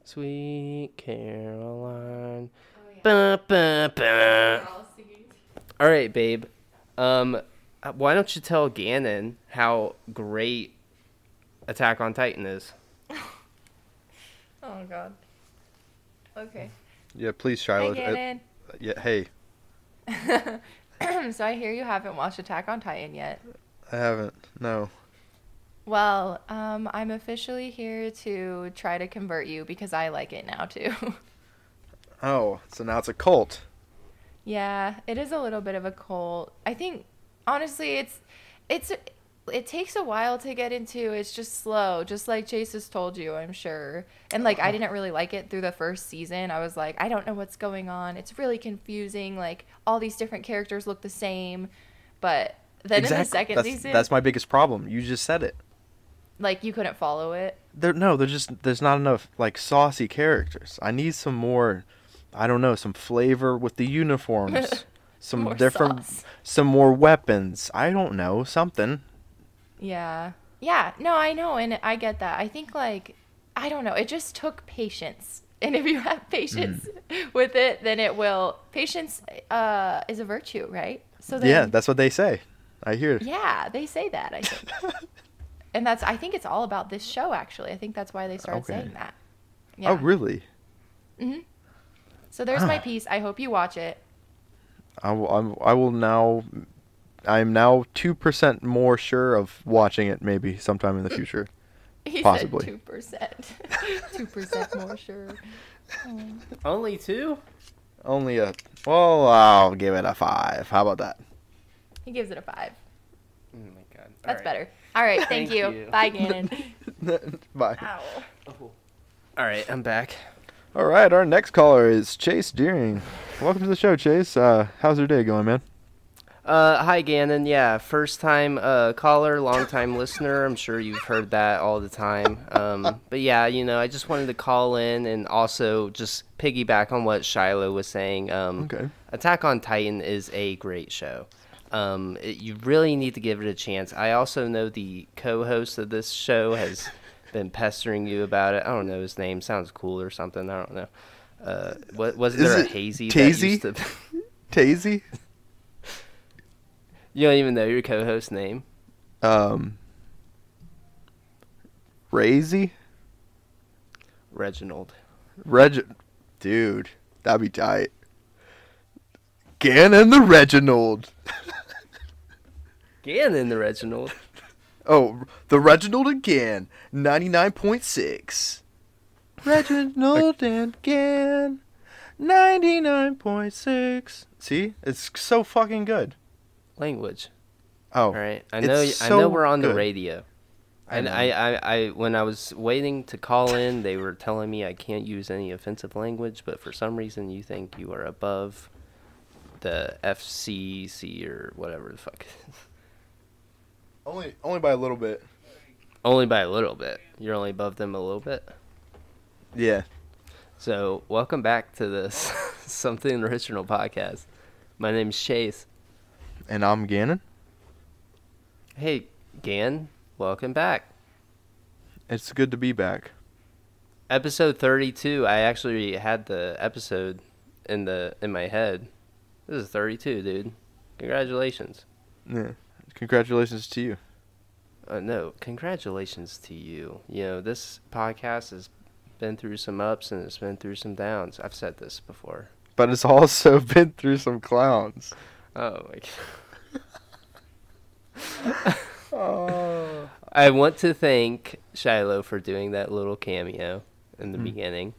Sweet Caroline. Oh, yeah. Ba, ba, ba. We're all singing. All right, babe. Why don't you tell Gannon how great Attack on Titan is? Oh, God. Okay. Yeah, please, Hi, Shiloh. Gannon. Yeah, hey, So I hear you haven't watched Attack on Titan yet. I haven't. No. Well, I'm officially here to try to convert you because I like it now, too. Oh, so now it's a cult. Yeah, it is a little bit of a cult. I think, honestly, it takes a while to get into. It's just slow, just like Chase has told you, I'm sure. And like, I didn't really like it through the first season. I was like, I don't know what's going on. It's really confusing. Like, all these different characters look the same. But then in the second season, That's my biggest problem. You just said it. like, you couldn't follow it. There's not enough like saucy characters. I need some more, I don't know, some flavor with the uniforms, some More different, sauce. some more weapons. I don't know, something. Yeah. Yeah, no, I know, and I get that. I think, like, I don't know, it just took patience. And if you have patience with it, then it will. Patience is a virtue, right? So then, Yeah, that's what they say. I hear. yeah, they say that, I think. And I think it's all about this show, actually. I think that's why they started Okay. saying that. Oh, really? Mm-hmm. So there's my Ah. piece. I hope you watch it. I will now. I'm now 2% more sure of watching it maybe sometime in the future. He Possibly. said 2%. 2% more sure. Oh. Only 2? Only well, I'll give it a 5. How about that? He gives it a 5. Oh my god. That's better. All right, thank you. you. Bye, Gannon. Bye. Ow. All right, I'm back. All right, our next caller is Chase Deering. Welcome to the show, Chase. How's your day going, man? Hi, Gannon. Yeah, first time caller, long time listener. I'm sure you've heard that all the time. But yeah, I just wanted to call in and also just piggyback on what Shiloh was saying. Okay. Attack on Titan is a great show. You really need to give it a chance. I also know the co-host of this show has been pestering you about it. I don't know his name. Sounds cool or something. I don't know. Wasn't Is there a it Hazy? Tazy? That used to... Tazy? You don't even know your co-host's name? Razy? Reginald. Dude, that'd be tight. Gannon the Reginald. Gannon the Reginald. Oh, the Reginald again. 99.6. Reginald and Gann. 99.6. See? It's so fucking good. Language. Oh. All right. I it's know so we're on the good. radio. I know. I when I was waiting to call in, they were telling me I can't use any offensive language, but for some reason you think you are above the FCC or whatever the fuck. Only by a little bit. Only by a little bit. You're only above them a little bit. Yeah. So, welcome back to this Something Original podcast. My name's Chase. And I'm Gannon. Hey, Gann, welcome back. It's good to be back. Episode 32. I actually had the episode in my head. This is 32, dude. Congratulations. Yeah. Congratulations to you. No, congratulations to you. This podcast has been through some ups and it's been through some downs. I've said this before. But it's also been through some clowns. Oh my god. Oh. I want to thank Shiloh for doing that little cameo in the beginning.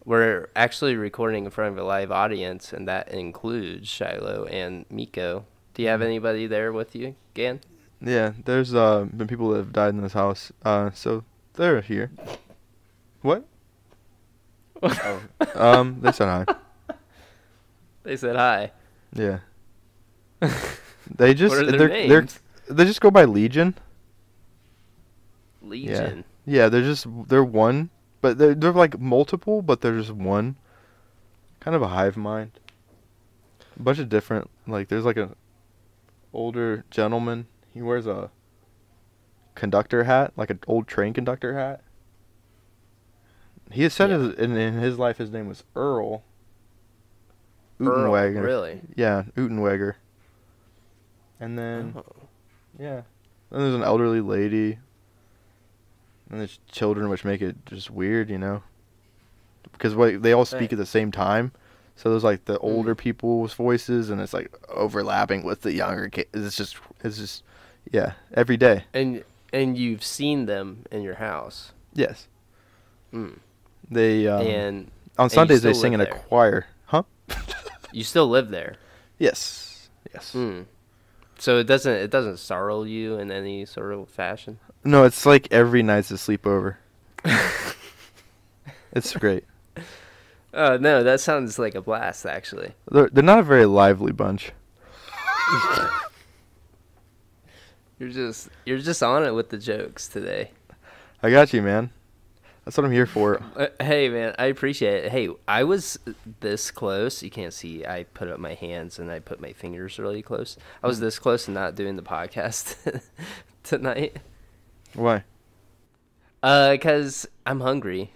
We're actually recording in front of a live audience, and that includes Shiloh and Miko. Do you have anybody there with you, Gann? Yeah, there's been people that have died in this house. So they're here. What? Oh. They said hi. They said hi. Yeah. They just What are their they're names? they just go by Legion. Legion. Yeah, they're one, but they're like multiple, but they're just one. Kind of a hive mind. A bunch of different, like there's like a older gentleman. He wears a conductor hat, like an old train conductor hat. He has said in his life his name was Earl. Utenwager. Really? Yeah, Utenwager. And then, Oh. yeah. Then there's an elderly lady. And there's children, which make it just weird, you know? Because they all speak at the same time. So there's like the older people's voices, and it's like overlapping with the younger kids. It's just, yeah, every day. And you've seen them in your house. Yes. Mm. They and on Sundays they still sing in a live there. choir. Huh? You still live there. Yes. Yes. Mm. So it doesn't startle you in any sort of fashion. No, it's like every night's a sleepover. It's great. Oh no, that sounds like a blast. Actually, They're not a very lively bunch. you're just on it with the jokes today. I got you, man. That's what I'm here for. Hey man, I appreciate it. Hey, I was this close. You can't see. I put up my hands and I put my fingers really close. I was this close to not doing the podcast tonight. Why? 'Cause I'm hungry,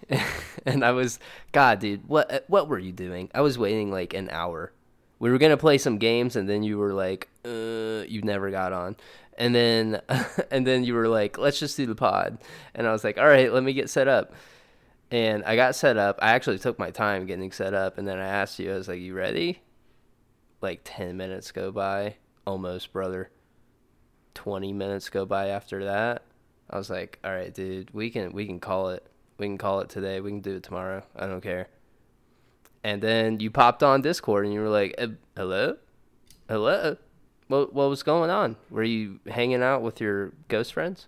and I was, God, dude, what were you doing? I was waiting like an hour. We were gonna play some games, and then you were like, you never got on, and then you were like, let's just do the pod, and I was like, all right, let me get set up, and I got set up. I actually took my time getting set up, and then I asked you, I was like, you ready? Like 10 minutes go by, almost, brother. 20 minutes go by after that. I was like, all right, dude, we can call it. We can call it today. We can do it tomorrow. I don't care. And then you popped on Discord and you were like, hello? Hello? What was going on? Were you hanging out with your ghost friends?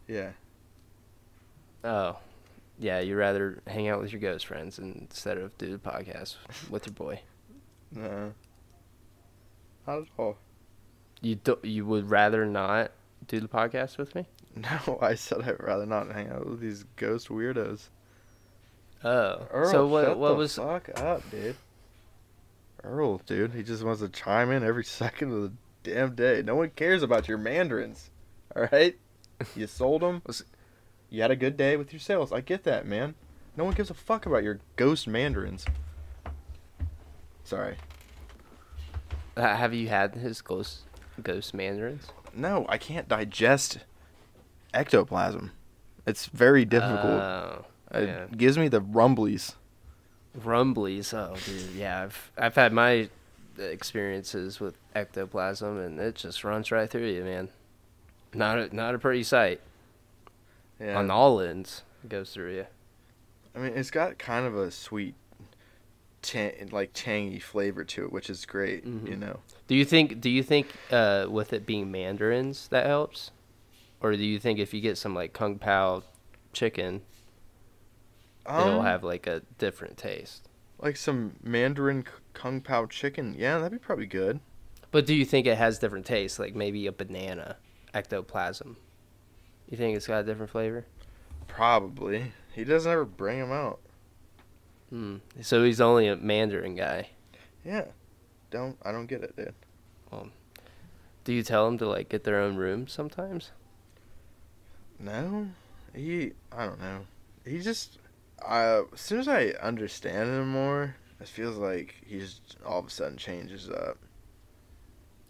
Yeah. Oh, yeah, you'd rather hang out with your ghost friends instead of do the podcast with your boy. No. Not at all. You would rather not do the podcast with me? No, I said I'd rather not hang out with these ghost weirdos. Oh, Earl, so what shut was? the fuck up, dude? Earl, dude, he just wants to chime in every second of the damn day. No one cares about your mandarins, all right? You sold them. You had a good day with your sales. I get that, man. No one gives a fuck about your ghost mandarins. Sorry. Have you had his ghost mandarins? No, I can't digest ectoplasm. It's very difficult. Oh, yeah. It gives me the rumblies. Rumblies. Oh, dude. Yeah, I've had my experiences with ectoplasm, and it just runs right through you, man. Not a pretty sight. Yeah. On all ends, it goes through you. I mean, it's got kind of a sweet, tangy flavor to it, which is great. Mm-hmm. You know. Do you think with it being mandarins that helps, or do you think if you get some like kung pao chicken, it'll have like a different taste? Like some Mandarin kung pao chicken, yeah, that'd be probably good. But do you think it has different taste, like maybe a banana ectoplasm? You think it's got a different flavor? Probably. He doesn't ever bring them out. So he's only a Mandarin guy. Yeah. I don't get it, dude. Do you tell them to like get their own room sometimes? No. I don't know. He just, as soon as I understand him more, it feels like he just all of a sudden changes up.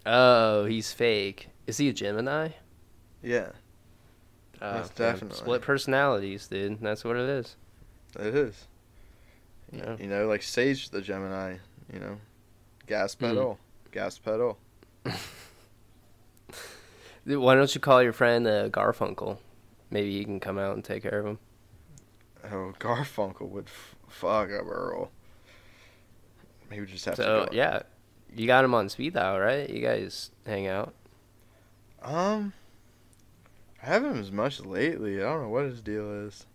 Oh, he's fake. Is he a Gemini? Yeah. That's definitely. Split personalities, dude. That's what it is. It is. Yeah. You know, like Sage the Gemini, you know. Gas pedal. Gas pedal. Why don't you call your friend Garfunkel? Maybe he can come out and take care of him. Oh, Garfunkel would fuck up Earl. He would just have to So, go. yeah. You got him on speed dial, right? You guys hang out. I haven't as much lately. I don't know what his deal is.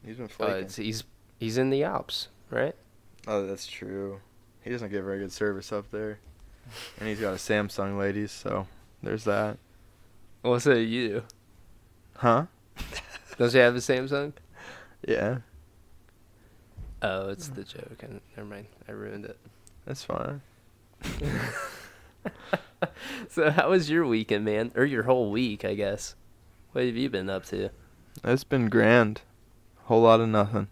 He's been flaking. He's in the Alps, right? Oh, that's true. He doesn't get very good service up there. And he's got a Samsung, ladies, so there's that. What's it you? Huh? Don't you have a Samsung? Yeah. Oh, it's the joke. Never mind. I ruined it. That's fine. So how was your weekend, man? Or your whole week, I guess. What have you been up to? It's been grand. Whole lot of nothing.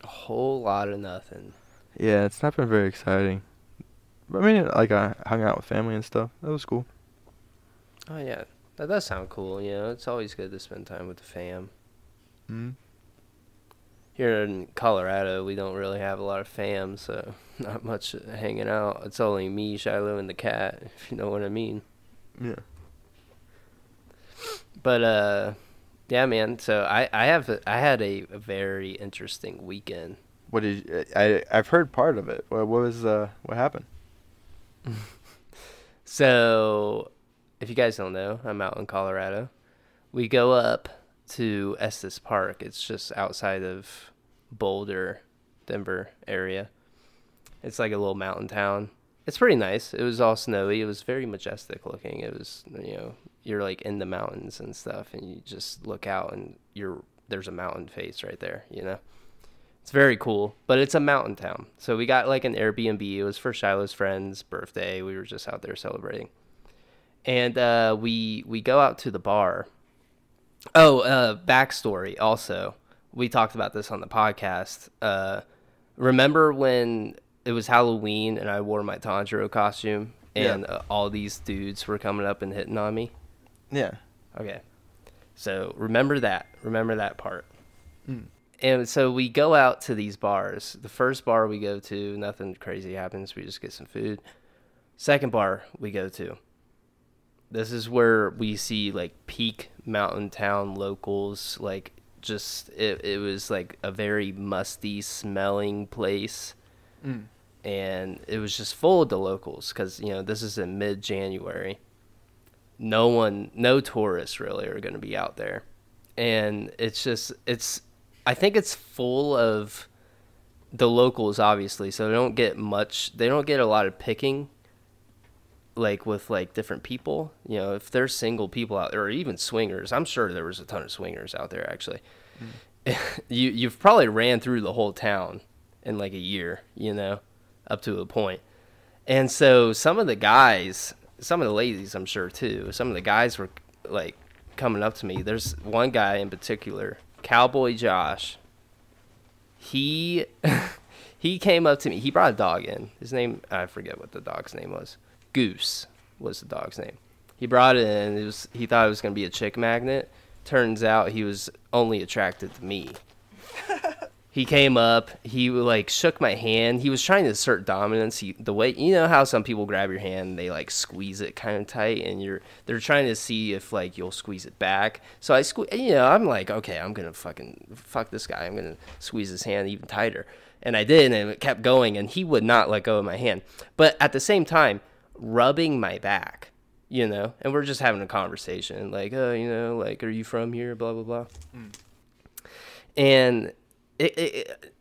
A whole lot of nothing. Yeah, it's not been very exciting. But I mean, like, I hung out with family and stuff. That was cool. Oh, yeah. That does sound cool, you know. It's always good to spend time with the fam. Mm. Here in Colorado, we don't really have a lot of fam, so not much hanging out. It's only me, Shiloh, and the cat, if you know what I mean. Yeah. But, yeah, man, so I had a very interesting weekend. What did I've heard part of it. What happened? So, if you guys don't know, I'm out in Colorado. We go up to Estes Park. It's just outside of Boulder, Denver area. It's like a little mountain town. It's pretty nice. It was all snowy. It was very majestic looking. It was, you know, you're like in the mountains and stuff, and you just look out and there's a mountain face right there, you know. It's very cool, but it's a mountain town. So we got like an Airbnb. It was for Shiloh's friend's birthday. We were just out there celebrating. And we go out to the bar. Oh, backstory also. We talked about this on the podcast. Remember when it was Halloween and I wore my Tanjiro costume and all these dudes were coming up and hitting on me? Yeah. Okay. So remember that. Remember that part. Mm. And so we go out to these bars. The first bar we go to, nothing crazy happens. We just get some food. Second bar we go to. This is where we see like peak mountain town locals. Like just it was like a very musty smelling place. Mm. And it was just full of the locals because, you know, this is in mid-January. No tourists really are going to be out there. And I think it's full of the locals, obviously, so they don't get a lot of picking, like, with, like, different people. You know, if there's single people out there, or even swingers, I'm sure there was a ton of swingers out there, actually. Mm. You've probably ran through the whole town in, like, a year, you know, up to a point. And so some of the ladies, I'm sure, too, some of the guys were, like, coming up to me. There's one guy in particular, Cowboy Josh. He came up to me. He brought a dog in. His name, I forget what the dog's name was. Goose was the dog's name. He brought it in. He thought it was going to be a chick magnet. Turns out he was only attracted to me. He came up. He like shook my hand. He was trying to assert dominance. The way, you know how some people grab your hand and they like squeeze it kind of tight, and they're trying to see if like you'll squeeze it back. So I'm like, okay, I'm gonna fuck this guy. I'm gonna squeeze his hand even tighter, and I did, and it kept going, and he would not let go of my hand. But at the same time, rubbing my back, you know, and we're just having a conversation, like, oh, you know, like, are you from here? Blah blah blah, and.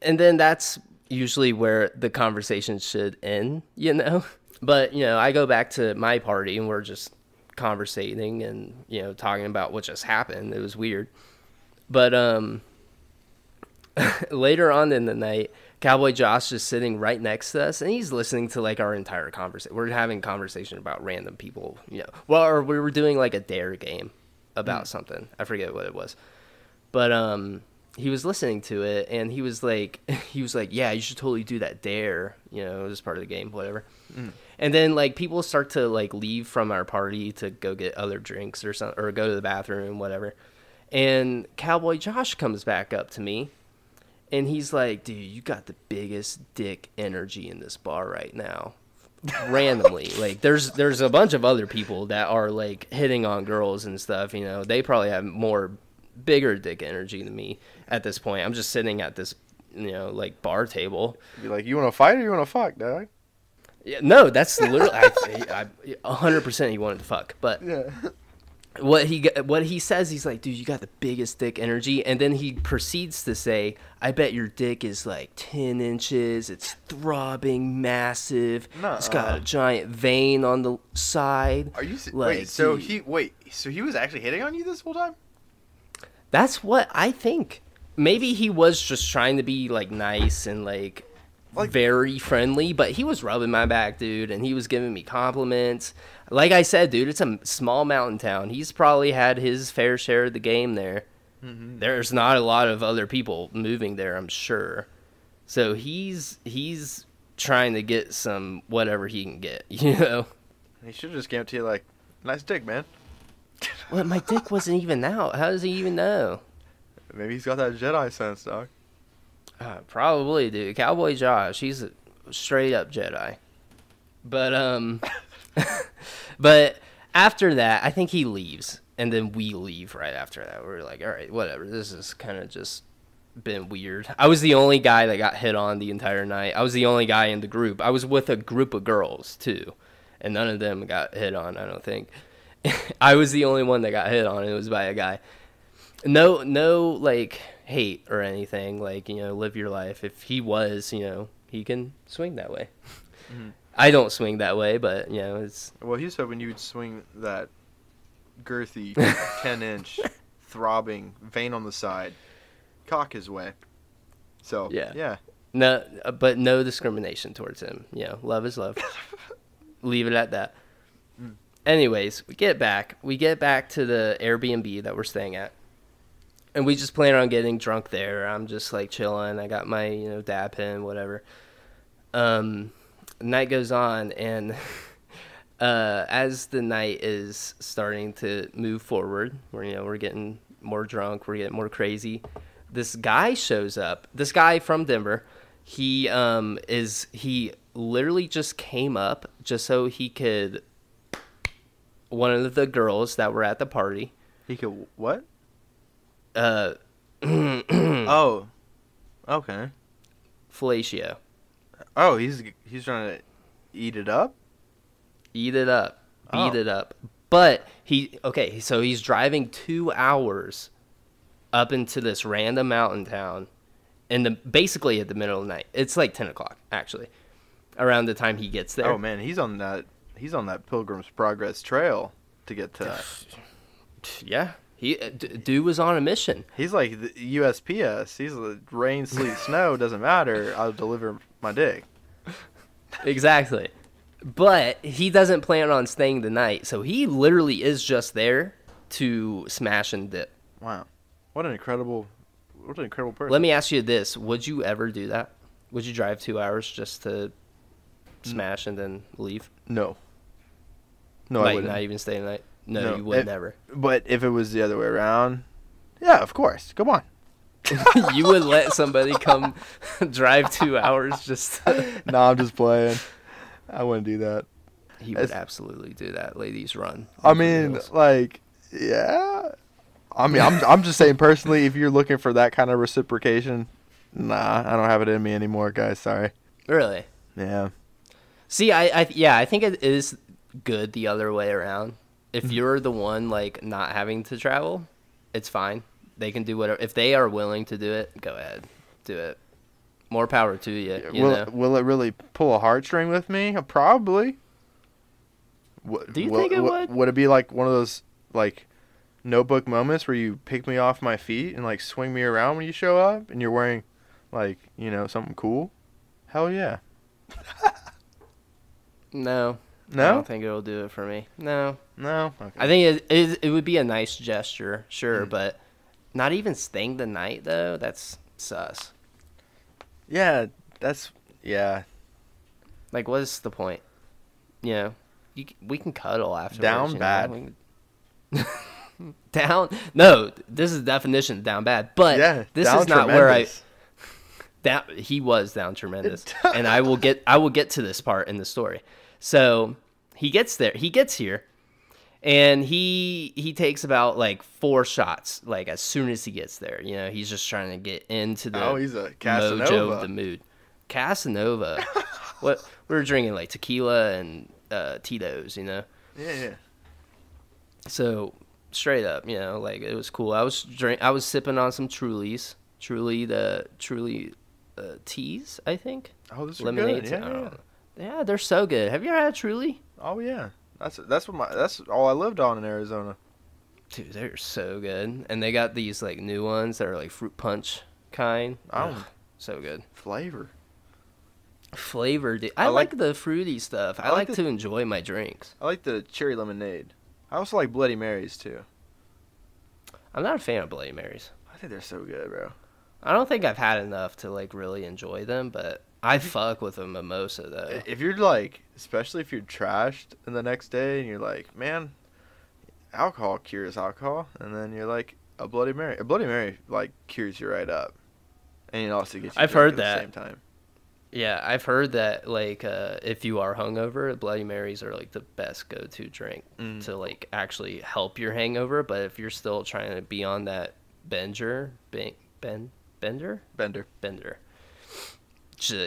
And then that's usually where the conversation should end, you know? But, you know, I go back to my party and we're just conversating and, you know, talking about what just happened. It was weird. But later on in the night, Cowboy Josh is sitting right next to us and he's listening to like our entire conversation. We're having a conversation about random people, you know. Well, or we were doing like a dare game about something. I forget what it was. But he was listening to it and he was like, yeah, you should totally do that dare, you know, as part of the game, whatever. And then like people start to like leave from our party to go get other drinks or something, or go to the bathroom, whatever. And Cowboy Josh comes back up to me and he's like, dude, you got the biggest dick energy in this bar right now. Randomly. Like there's a bunch of other people that are like hitting on girls and stuff, you know. They probably have bigger dick energy than me at this point. I'm just sitting at this, you know, like bar table. Be like, you want to fight or you want to fuck, dog? Yeah, no, that's literally I 100% he wanted to fuck. But yeah. What he says, he's like, dude, you got the biggest dick energy, and then he proceeds to say, I bet your dick is like 10 inches. It's throbbing, massive. Nuh-uh. It's got a giant vein on the side. Are you like, so he was actually hitting on you this whole time? That's what I think. Maybe he was just trying to be, like, nice and, like, very friendly, but he was rubbing my back, dude, and he was giving me compliments. Like I said, dude, it's a small mountain town. He's probably had his fair share of the game there. Mm-hmm. There's not a lot of other people moving there, I'm sure. So he's trying to get some whatever he can get, you know? He should have just came up to you like, nice dick, man. Well, my dick wasn't even out. How does he even know? Maybe he's got that Jedi sense, dog. Probably, dude. Cowboy Josh, he's a straight up Jedi. But but after that, I think he leaves, and then we leave right after that. We're like, all right, whatever. This is kind of just been weird. I was the only guy that got hit on the entire night. I was the only guy in the group. I was with a group of girls too, and none of them got hit on, I don't think. I was the only one that got hit on. It was by a guy. No, like hate or anything. Like, you know, live your life. If he was, you know, he can swing that way. Mm-hmm. I don't swing that way, but you know, it's. Well, he was hoping you would swing that girthy 10-inch throbbing vein on the side, cock his way. So yeah. No, but no discrimination towards him. You know, love is love. Leave it at that. Mm. Anyways, we get back to the Airbnb that we're staying at, and we just plan on getting drunk there. I'm just like chilling. I got my, you know, dab pen, whatever. Night goes on, and as the night is starting to move forward, we're getting more drunk, we're getting more crazy. This guy shows up. This guy from Denver. He literally just came up just so he could. One of the girls that were at the party. He could what? Oh, okay. Fellatio. Oh, he's trying to eat it up? Eat it up. Beat Oh. it up. But so he's driving 2 hours up into this random mountain town basically at the middle of the night. It's like 10 o'clock, actually, around the time he gets there. Oh, man, he's on that Pilgrim's Progress trail to get to that. Yeah. Dude was on a mission. He's like the USPS. He's like, rain, sleet, snow, doesn't matter. I'll deliver my dick. Exactly. But he doesn't plan on staying the night, so he literally is just there to smash and dip. Wow. What an incredible person. Let me ask you this. Would you ever do that? Would you drive 2 hours just to smash and then leave? No. No, I Like, wouldn't. not even stay the night? No, you would never. But if it was the other way around, yeah, of course. Come on. You would let somebody come drive 2 hours just to... No, I'm just playing. I wouldn't do that. He would absolutely do that. Ladies run. I mean, like, yeah. I mean, I'm just saying personally, if you're looking for that kind of reciprocation, nah, I don't have it in me anymore, guys. Sorry. Really? Yeah. See, I think it is good the other way around. If you're the one, like, not having to travel, it's fine. They can do whatever. If they are willing to do it, go ahead. Do it. More power to you, you know? Will it really pull a heartstring with me? Probably. Do you think it would? Would it be like one of those, like, Notebook moments where you pick me off my feet and, like, swing me around when you show up and you're wearing, like, you know, something cool? Hell yeah. No. No? I don't think it'll do it for me. No. No? Okay. I think it would be a nice gesture, sure, but not even staying the night, though, that's sus. Yeah, yeah. Like, what's the point? You know, we can cuddle afterwards. Down bad. Down? No, this is the definition of down bad. But Yeah, this down is not tremendous. he was down tremendous. And I will get to this part in the story. So he gets here, and he takes about like 4 shots, like as soon as he gets there. You know, he's just trying to get into the He's a mojo Casanova. of the mood. Casanova. What we were drinking, like tequila and Tito's, you know. Yeah. So straight up, you know, like it was cool. I was sipping on some Trulies, Truly teas, I think. Oh, those are Lemonades. good. Yeah. Yeah, they're so good. Have you ever had a Truly? Oh yeah. That's all I lived on in Arizona. Dude, they're so good. And they got these like new ones that are like fruit punch kind. Oh, so good. flavor. Flavor, dude. I like the fruity stuff. I like to enjoy my drinks. I like the cherry lemonade. I also like Bloody Marys too. I'm not a fan of Bloody Marys. I think they're so good, bro. I don't think I've had enough to like really enjoy them, but I fuck with a mimosa though. If you're like, especially if you're trashed in the next day and you're like, man, alcohol cures alcohol, and then you're like, a Bloody Mary. A Bloody Mary like cures you right up, and it also gets you. I've drunk heard at that. the same time. Yeah, I've heard that like if you are hungover, Bloody Marys are like the best go-to drink to like actually help your hangover. But if you're still trying to be on that bender,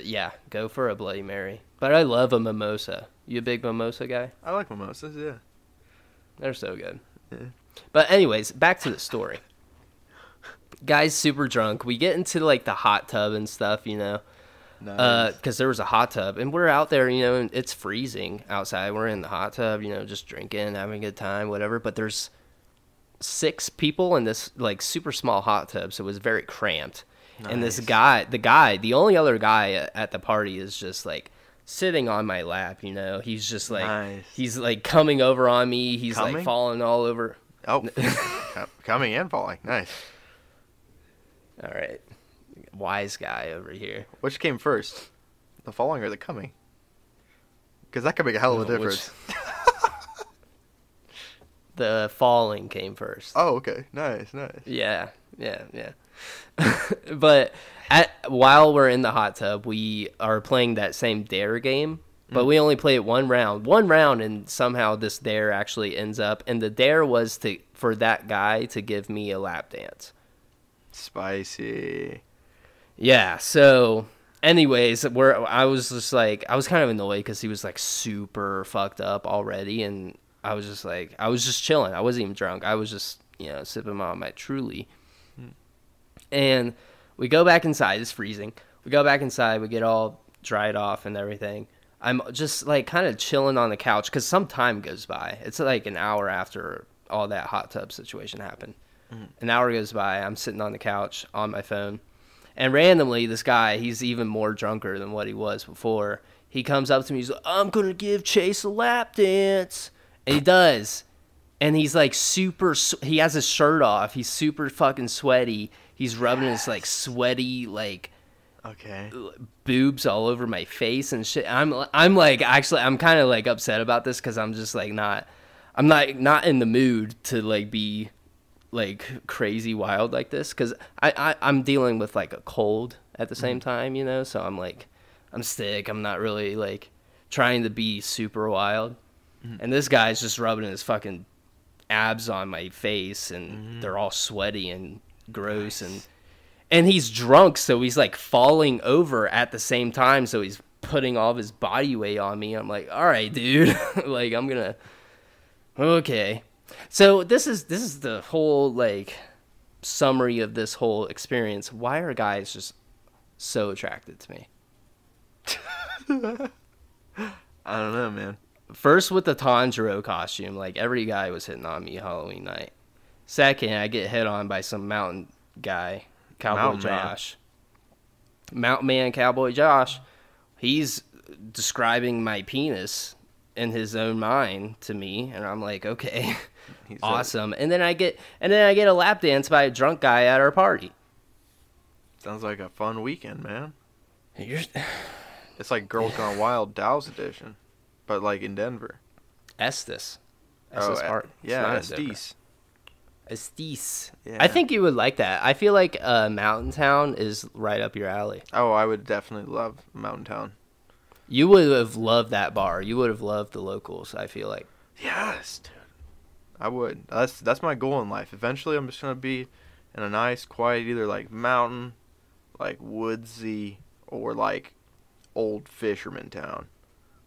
yeah, go for a Bloody Mary. But I love a mimosa. You a big mimosa guy? I like mimosas, yeah. They're so good. Yeah. But anyways, back to the story. Guy's super drunk. We get into like the hot tub and stuff, you know. Nice. Because there was a hot tub, and we're out there, you know, and it's freezing outside. We're in the hot tub, you know, just drinking, having a good time, whatever. But there's 6 people in this, like, super small hot tub, so it was very cramped. Nice. And this guy, the only other guy at the party is just, like, sitting on my lap, you know. He's just, like, nice. He's, like, coming over on me. He's, like, falling all over. Oh, coming and falling. Nice. All right. Wise guy over here. Which came first, the falling or the coming? Because that could make a hell of a difference. The falling came first. Oh, okay. Nice. Yeah. But while we're in the hot tub, we are playing that same dare game, but we only play it one round, and somehow this dare actually ends up, and the dare was for that guy to give me a lap dance. Spicy. Yeah, so anyways, I was kind of annoyed because he was like super fucked up already, and I was just chilling. I wasn't even drunk. I was just, you know, sipping on my Truly. And we go back inside. It's freezing. We go back inside. We get all dried off and everything. I'm just like kind of chilling on the couch because some time goes by. It's like an hour after all that hot tub situation happened. An hour goes by. I'm sitting on the couch on my phone. And randomly, this guy, he's even more drunker than what he was before. He comes up to me. He's like, I'm going to give Chase a lap dance. And he does. And he's like he has his shirt off. He's super fucking sweaty. He's rubbing his like sweaty, like, boobs all over my face and shit. I'm like, actually, I'm kind of like upset about this because I'm just like I'm not in the mood to like be like crazy wild like this because I'm dealing with like a cold at the same time, you know, so I'm like, I'm sick. I'm not really like trying to be super wild. And this guy's just rubbing his fucking abs on my face and they're all sweaty and gross. And he's drunk, so he's like falling over at the same time, so he's putting all of his body weight on me. I'm like, all right, dude. Like, I'm gonna okay. So this is the whole like summary of this whole experience. Why are guys just so attracted to me? I don't know, man. First with the Tanjiro costume, like every guy was hitting on me Halloween night. Second, I get hit on by some mountain guy, Cowboy Josh. Mountain Man Cowboy Josh. He's describing my penis in his own mind to me, and I'm like, okay. Awesome. And then I get a lap dance by a drunk guy at our party. Sounds like a fun weekend, man. It's like Girls Gone Wild Dow's edition, but like in Denver. Estes. Park. Yeah, Estes. Estes. Yeah. I think you would like that. I feel like Mountain Town is right up your alley. Oh, I would definitely love Mountain Town. You would have loved that bar. You would have loved the locals, I feel like. Yes, dude. I would. That's my goal in life. Eventually, I'm just gonna be in a nice, quiet, either like mountain, like woodsy, or like old fisherman town,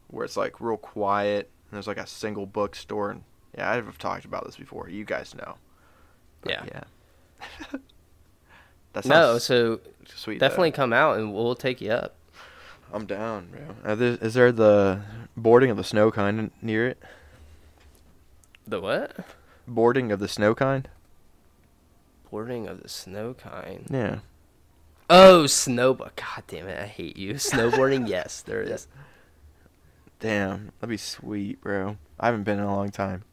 where it's like real quiet and there's like a single bookstore. And yeah, I've talked about this before. You guys know. But, yeah. That no, so sweet. Definitely come out and we'll take you up. I'm down, bro. Is there the boarding of the snow kind near it? The what? Boarding of the snow kind? Boarding of the snow kind? Yeah. Oh, snowboard. God damn it, I hate you. Snowboarding, yes, there is. Damn, that'd be sweet, bro. I haven't been in a long time.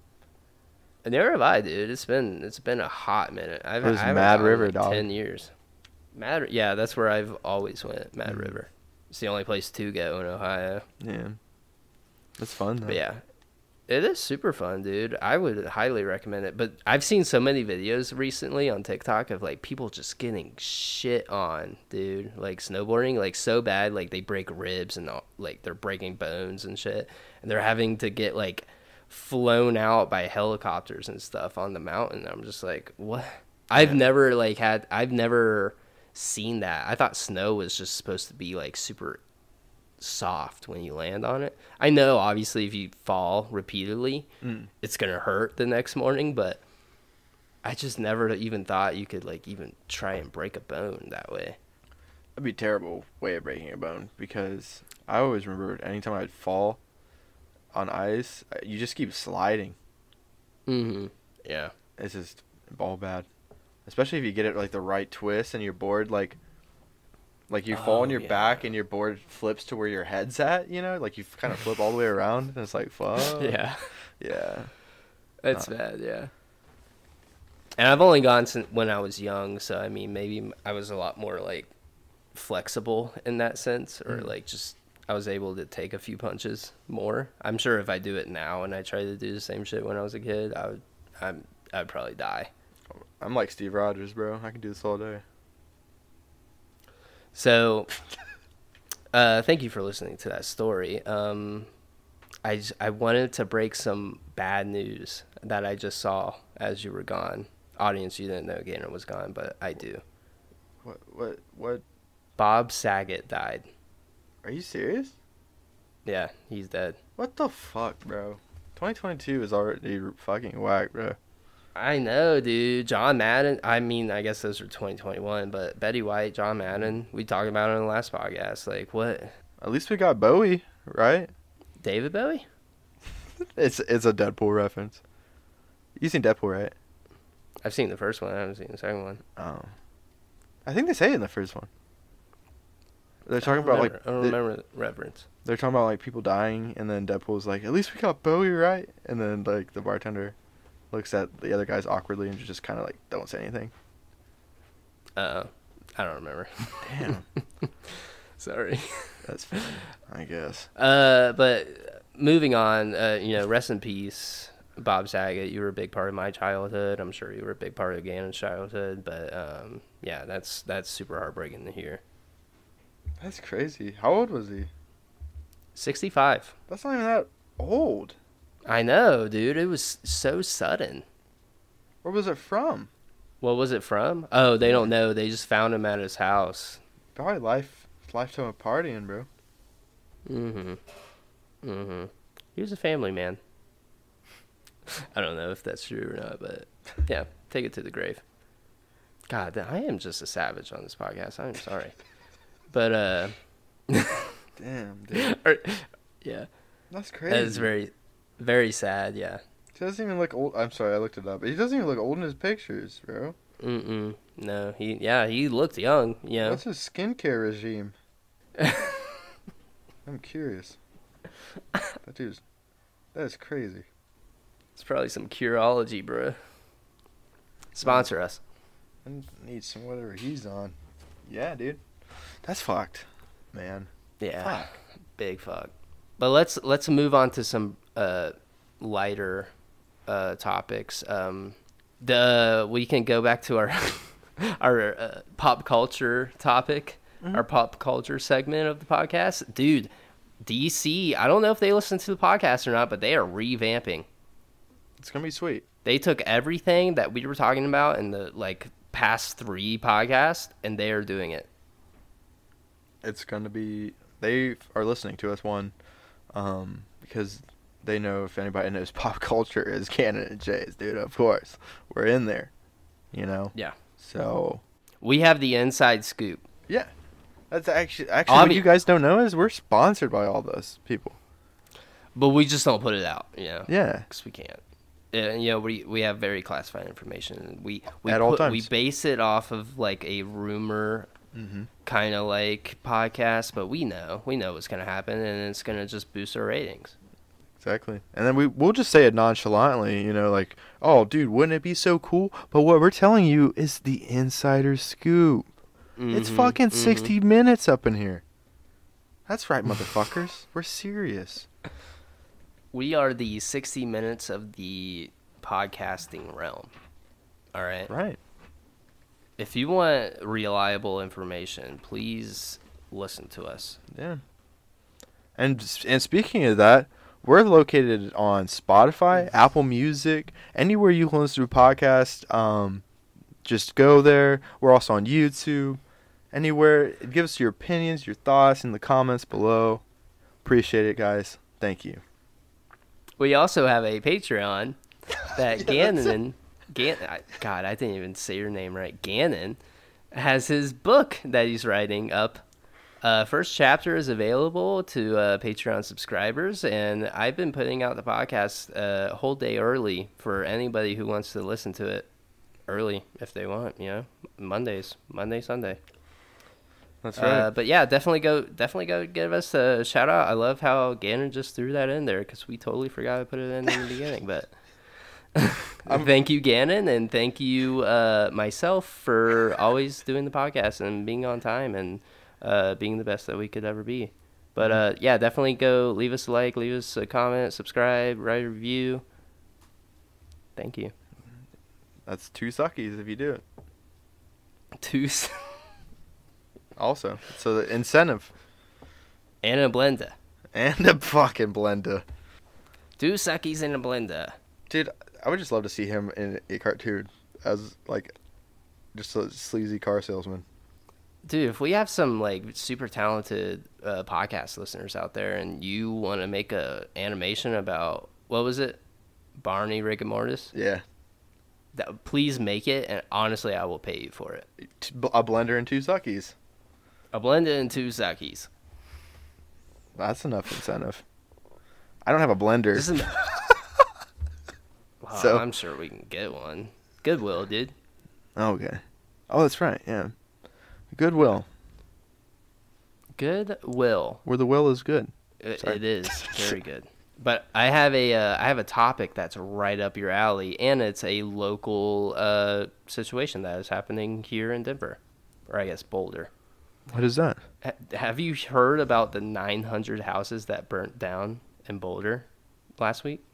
Never have I, dude. It's been a hot minute. I It was haven't Mad gone in, River, like, dog. 10 years. Yeah, that's where I've always went. Mad River. It's the only place to go in Ohio. Yeah. It's fun, though. But yeah, it is super fun, dude. I would highly recommend it. But I've seen so many videos recently on TikTok of like people just getting shit on, dude. Like snowboarding, like so bad, like they break ribs and all, like they're breaking bones and shit, and they're having to get like flown out by helicopters and stuff on the mountain. I'm just like, what? I've never seen that. I thought snow was just supposed to be like super soft when you land on it. I know obviously if you fall repeatedly, it's gonna hurt the next morning, but I just never even thought you could like even try and break a bone that way. That'd be a terrible way of breaking a bone, because I always remember anytime I'd fall on ice, you just keep sliding. Yeah. It's just all bad. Especially if you get it like the right twist and your board like you fall on your back and your board flips to where your head's at, you know? Like you kind of flip all the way around and it's like, fuck. Yeah. Yeah. That's bad, yeah. And I've only gone since when I was young, so I mean maybe I was a lot more like flexible in that sense, or like just I was able to take a few punches more. I'm sure if I do it now and I try to do the same shit when I was a kid, I'd probably die. I'm like Steve Rogers, bro. I can do this all day. So, thank you for listening to that story. I wanted to break some bad news that I just saw as you were gone. Audience, you didn't know Gannon was gone, but I do. What? Bob Saget died. Are you serious? Yeah, he's dead. What the fuck, bro? 2022 is already fucking whack, bro. I know, dude. John Madden. I mean, I guess those were 2021, but Betty White, John Madden. We talked about it in the last podcast. Like, what? At least we got Bowie, right? David Bowie? It's a Deadpool reference. You seen Deadpool, right? I've seen the first one. I haven't seen the second one. Oh. I think they say it in the first one. They're talking I about don't remember the reference. They're talking about like people dying, and then Deadpool's like, "At least we got Bowie, right?" And then like the bartender looks at the other guys awkwardly and just kind of like don't say anything. I don't remember. Damn. Sorry. That's funny, I guess. But moving on, rest in peace, Bob Saget. You were a big part of my childhood. I'm sure you were a big part of Gannon's childhood. But yeah, that's super heartbreaking to hear. That's crazy. How old was he? 65. That's not even that old. I know, dude. It was so sudden. Where was it from? What was it from? Oh, they don't know. They just found him at his house. Probably lifetime of partying, bro. He was a family man. I don't know if that's true or not, but yeah, take it to the grave. God, I am just a savage on this podcast. I'm sorry. But, Damn, dude. yeah. That's crazy. That is very, very sad, yeah. He doesn't even look old. I'm sorry, I looked it up. He doesn't even look old in his pictures, bro. No, he looked young, you know. What's his skincare regime? I'm curious. That is crazy. It's probably some Curology, bro. Sponsor us. I need some whatever he's on. Yeah, dude. That's fucked, man. Yeah, Fuck. big fuck. But let's move on to some lighter topics. We can go back to our pop culture topic, our pop culture segment of the podcast. Dude, DC, I don't know if they listen to the podcast or not, but they are revamping. It's gonna be sweet. They took everything that we were talking about in the past 3 podcasts, and they are doing it. It's gonna be. They are listening to us, because they know if anybody knows pop culture is Gannon and Jay's, dude. Of course, we're in there, you know. Yeah. So we have the inside scoop. yeah, that's actually what you guys don't know is we're sponsored by all those people. But we just don't put it out, you know. Yeah. Because we can't. We have very classified information. We At all times. We base it off of a rumor kind of podcast, but we know what's gonna happen, and it's gonna just boost our ratings. Exactly. And then we'll just say it nonchalantly, like, oh, dude, wouldn't it be so cool? But what we're telling you is the insider scoop. It's fucking 60 minutes up in here. That's right, motherfuckers. We're serious. We are the 60 minutes of the podcasting realm. All right? Right. If you want reliable information, please listen to us. Yeah. And speaking of that, we're located on Spotify, Apple Music, anywhere you can listen to a podcast. Just go there. We're also on YouTube. Anywhere. Give us your opinions, your thoughts in the comments below. Appreciate it, guys. Thank you. We also have a Patreon that Gannon, God, I didn't even say your name right. Gannon has his book that he's writing up. First chapter is available to Patreon subscribers, and I've been putting out the podcast a whole day early for anybody who wants to listen to it early if they want. Monday, Sunday. That's right. But yeah, definitely go give us a shout out. I love how Gannon just threw that in there because we totally forgot to put it in the beginning. But thank you, Gannon, and thank you myself for always doing the podcast and being on time and being the best that we could ever be. But yeah, definitely go leave us a like, leave us a comment, subscribe, write a review. Thank you. That's 2 suckies if you do it. 2 Also, so the incentive. and a blender. And a fucking blender. 2 suckies and a blender. Dude, I would just love to see him in a cartoon as, like, just a sleazy car salesman. Dude, if we have some like super talented podcast listeners out there, and you want to make a animation about what was it, Barney, Rick and Mortis? Yeah. Please make it, and honestly, I will pay you for it. A blender and 2 suckies. A blender and 2 sakis. That's enough incentive. I don't have a blender. Well, So- I'm sure we can get one. Goodwill, dude. Okay. Oh, that's right. Yeah. Goodwill. Goodwill. Where the will is good. It is very good. But I have a topic that's right up your alley, and it's a local situation that is happening here in Denver, or I guess Boulder. What is that? Have you heard about the 900 houses that burnt down in Boulder last week?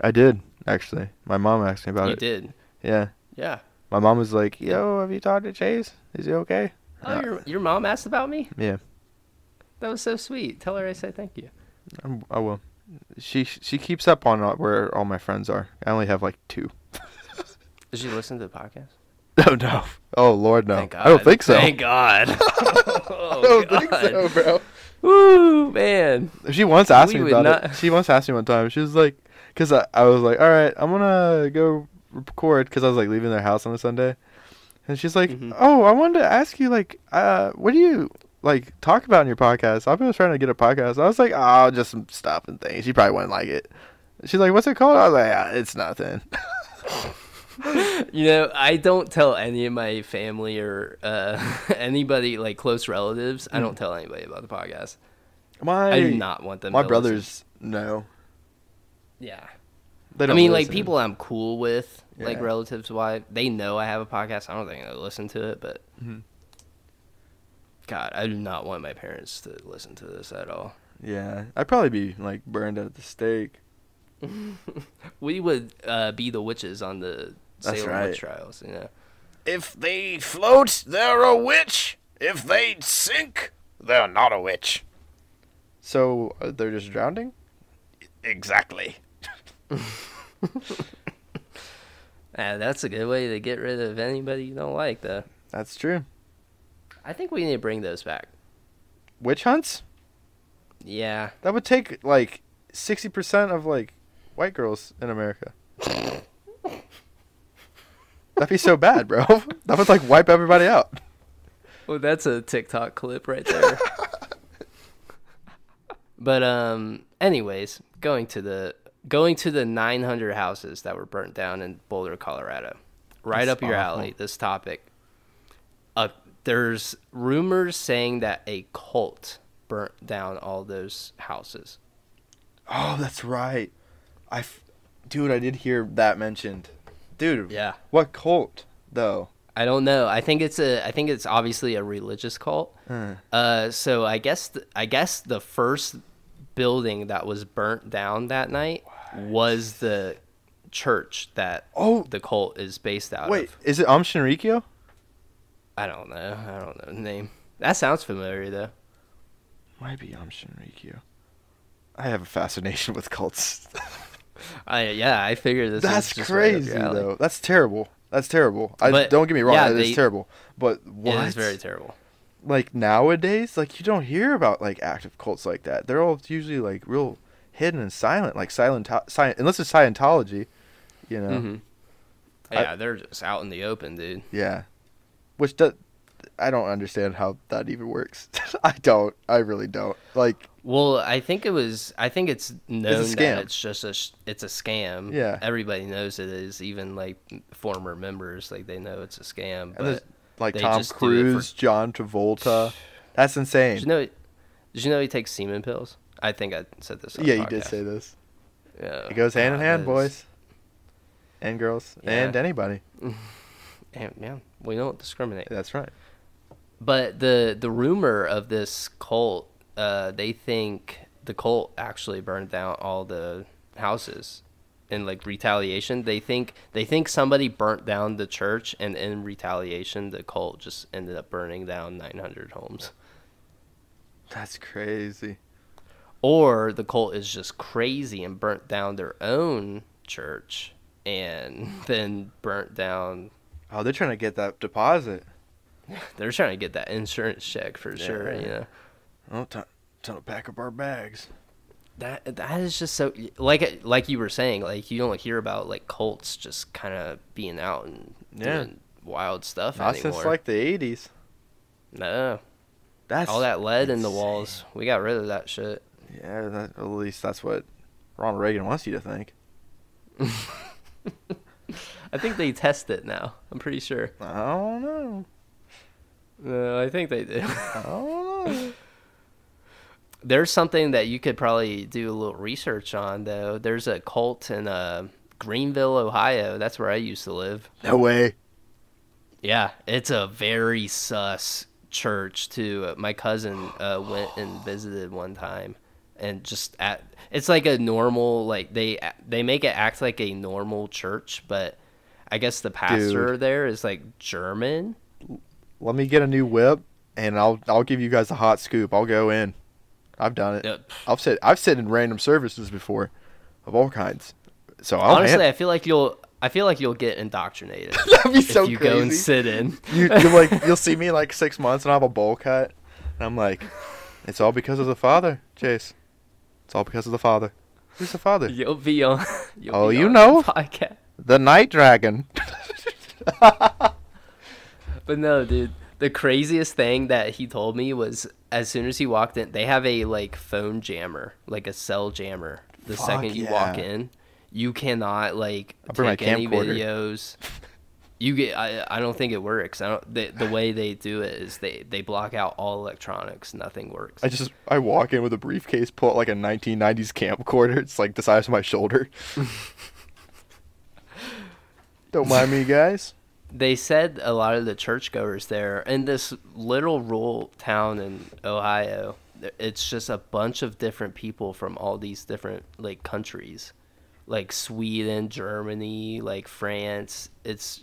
I did, actually. My mom asked me about You it. did? Yeah. Yeah. My mom was like, yo, have you talked to Chase? Is he okay? Oh, your mom asked about me? Yeah. That was so sweet. Tell her I said thank you. I will. She keeps up on where all my friends are. I only have like 2. Did she listen to the podcast? Oh, no. Oh, Lord, no. Thank God. I don't think so. Thank God. I don't think so, bro. Woo, man. She once asked We me would about not- it. She once asked me one time. She was like, because I was like, all right, I'm going to go record because I was like leaving their house on a Sunday. And she's like, oh, I wanted to ask you, like, what do you, like, talk about in your podcast? I've been trying to get a podcast. I was like, oh, just some stuff and things. She probably wouldn't like it. She's like, what's it called? I was like, it's nothing. I don't tell any of my family or anybody, like, close relatives. I don't tell anybody about the podcast. I do not want them My to brothers know. Yeah. They I don't mean, like, listen. people I'm cool with, like, Yeah. relatives wise, they know I have a podcast. I don't think they'll listen to it, but God, I do not want my parents to listen to this at all. Yeah. I'd probably be, like, burned at the stake. We would be the witches on the That's Salem right. witch trials, If they float, they're a witch. If they sink, they're not a witch. So, they're just drowning? Exactly. That's a good way to get rid of anybody you don't like, though. That's true. I think we need to bring those back. Witch hunts? Yeah. That would take, like, 60% of, like, white girls in America. That'd be so bad, bro. That would, like, wipe everybody out. Well, that's a TikTok clip right there. But anyways, going to the 900 houses that were burnt down in Boulder, Colorado. Right That's up your awful. alley, this topic. There's rumors saying that a cult burnt down all those houses. Oh, that's right. Dude, I did hear that mentioned. Dude, Yeah. what cult though? I don't know. I think it's obviously a religious cult. So I guess the first building that was burnt down that night was the church that the cult is based out of. Wait, is it Shinrikyo? I don't know the name. That sounds familiar though. Might be Shinrikyo. I have a fascination with cults. I figured this. That's is just crazy right up your alley. though. That's terrible. Don't get me wrong. Yeah, That is terrible. But what? It is very terrible. Like nowadays, like you don't hear about like active cults like that. They're all usually like real hidden and silent, like unless it's Scientology, you know. Mm-hmm. Yeah, they're just out in the open, dude. Yeah, I don't understand how that even works. I really don't. Like, well, I think it's known scam. that it's a scam. Yeah. Everybody knows it is, even like former members, like they know it's a scam. and there's, But like they Tom just do it Cruise, John Travolta. That's insane. did you know he takes semen pills? I think I said this on the Yeah, you did podcast. say this. Yeah. It goes hand in God, hand, that boys. And girls. Yeah. And anybody. And, man, we don't discriminate. That's right. But the rumor of this cult, they think the cult actually burned down all the houses in like retaliation. They think somebody burnt down the church, and in retaliation, the cult just ended up burning down 900 homes. That's crazy. Or the cult is just crazy and burnt down their own church and then burnt down. Oh, they're trying to get that deposit. They're trying to get that insurance check for sure, you know. Oh, time to pack up our bags. That is just so like you were saying, like you don't hear about like cults just kind of being out and doing wild stuff Not anymore. since like the 80s. No, That's all that lead in the insane. walls. We got rid of that shit. Yeah, at least that's what Ronald Reagan wants you to think. I think they test it now. I'm pretty sure. I don't know. No, I think they do. I don't know. There's something that you could probably do a little research on, though. There's a cult in Greenville, Ohio. That's where I used to live. No way. Yeah, it's a very sus church, too. My cousin went and visited one time. And it's like a normal, like, they make it act like a normal church, but I guess the pastor there is, like, German. Let me get a new whip, and I'll give you guys a hot scoop. I'll go in. I've done it. Yep. I've sit in random services before, of all kinds. So Honestly, I feel like you'll get indoctrinated. That'd be so if you crazy. go and sit in. You'll see me in like 6 months, and I have a bowl cut, and I'm like, it's all because of the Father, Chase. It's all because of the Father. Who's the Father? You'll be on. You on know. the podcast. The Night Dragon. But no, dude. The craziest thing that he told me was as soon as he walked in, they have a like phone jammer, like a cell jammer. The second you walk in, you cannot like take any videos. You get. I don't think it works. The way they do it is they block out all electronics. Nothing works. I walk in with a briefcase, pull out like a 1990s camcorder. It's like the size of my shoulder. Don't mind me, guys. They said a lot of the churchgoers there in this little rural town in Ohio, it's just a bunch of different people from all these different like countries, like Sweden, Germany, like France. It's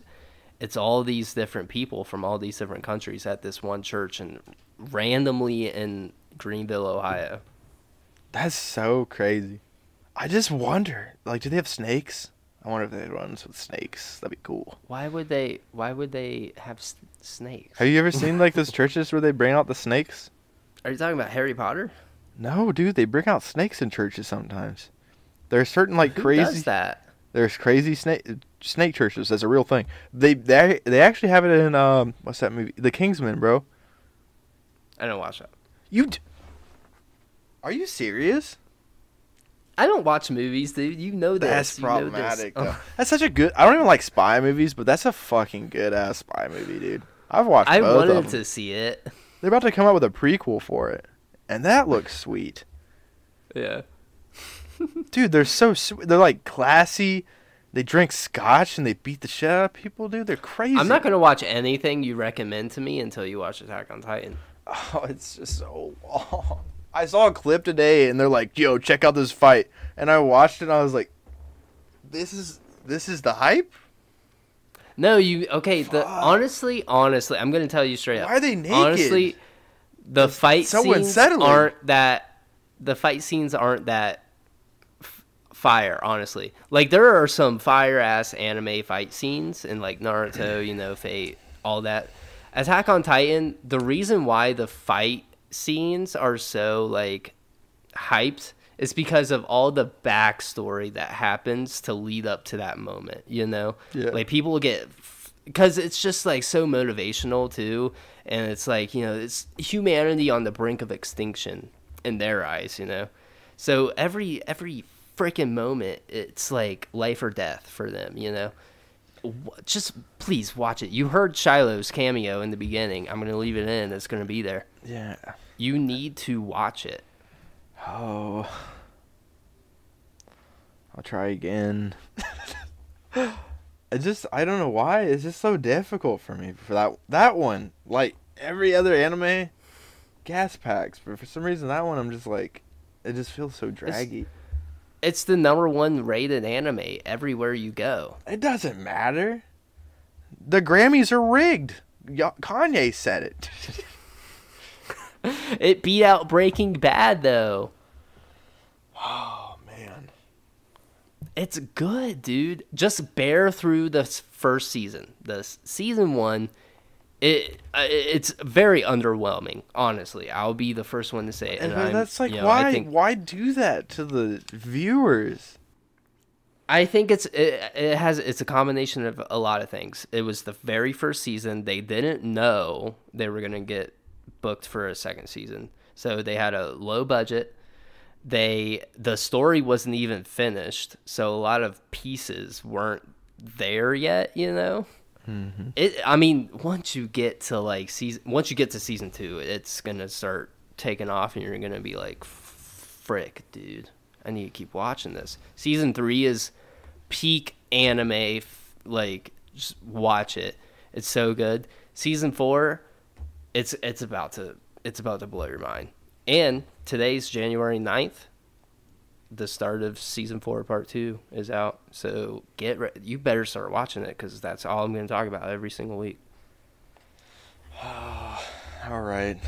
all these different people from all these different countries at this one church and randomly in Greenville, Ohio. That's so crazy. I just wonder, like, do they have snakes? I wonder if they run with snakes. That'd be cool. Why would they have snakes? Have you ever seen like those churches where they bring out the snakes? Are you talking about Harry Potter? No, dude, they bring out snakes in churches sometimes. There's certain like Who crazy. does that? There's crazy snake churches. That's a real thing. They actually have it in what's that movie? The Kingsman, bro. I don't watch that. Are you serious? I don't watch movies, dude. You know this. That's You know this. problematic, though. That's such a good... I don't even like spy movies, but that's a fucking good-ass spy movie, dude. I've watched I both of wanted them. to see it. They're about to come out with a prequel for it, and that looks sweet. Yeah. Dude, they're so they're like classy. They drink scotch and they beat the shit out of people, dude. They're crazy. I'm not gonna watch anything you recommend to me until you watch Attack on Titan. Oh, it's just so long. I saw a clip today and they're like, "Yo, check out this fight," and I watched it and I was like, "This is the hype." No, honestly, I'm gonna tell you straight up. Why are they naked? Honestly, the fight so scenes unsettling. aren't that fire. Honestly, like there are some fire ass anime fight scenes in like Naruto, Fate, all that. Attack on Titan. The reason why the fight scenes are so like hyped is because of all the backstory that happens to lead up to that moment, Yeah. Like people get, because it's just like so motivational too, and it's like, it's humanity on the brink of extinction in their eyes, so every freaking moment it's like life or death for them, Just please watch it. You heard Shiloh's cameo in the beginning. I'm gonna leave it in. It's gonna be there. Yeah. You need to watch it. Oh. I'll try again. I don't know why. It's just so difficult for me for that one. Like every other anime, gas packs. But for some reason, that one I'm just like, it just feels so draggy. It's the #1 rated anime everywhere you go. It doesn't matter. The Grammys are rigged. Kanye said it. It beat out Breaking Bad though. Oh man, it's good, dude. Just bear through the first season. The season 1, it's very underwhelming. Honestly, I'll be the first one to say it. And that's like, why do that to the viewers? I think it's a combination of a lot of things. It was the very first season. They didn't know they were gonna get booked for a second season, so they had a low budget. The story wasn't even finished, so a lot of pieces weren't there yet. Mm-hmm. I mean, once you get to season 2, it's gonna start taking off, and you're gonna be like, "Frick, dude, I need to keep watching this." Season 3 is peak anime. Like, just watch it. It's so good. Season 4. It's about to blow your mind. And today's January 9th. The start of season 4 part 2 is out. So you better start watching it, because that's all I'm going to talk about every single week. All right.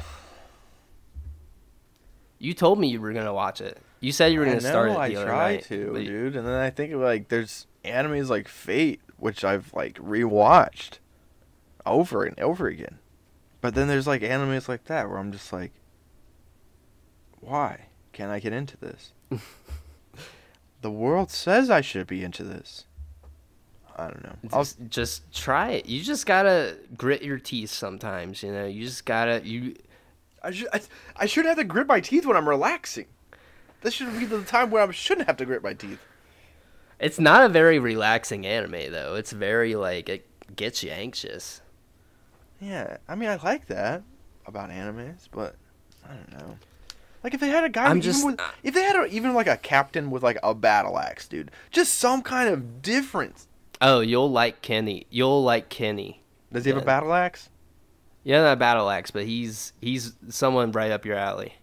You told me you were going to watch it. You said you were going to start it the other night. I try to, dude. And then I think of like there's animes like Fate, which I've like rewatched over and over again. But then there's like animes like that where I'm just like, why can't I get into this? The world says I should be into this. I don't know. Just try it. You just gotta grit your teeth sometimes. You just gotta. I shouldn't have to grit my teeth when I'm relaxing. This should be the time where I shouldn't have to grit my teeth. It's not a very relaxing anime though. It's very like, it gets you anxious. Yeah, I mean, I like that about animes, but I don't know. Like, if they had a guy, if they had even like a captain with like a battle axe, dude, just some kind of difference. Oh, you'll like Kenny. Does he have a battle axe? Yeah, not a battle axe, but he's someone right up your alley.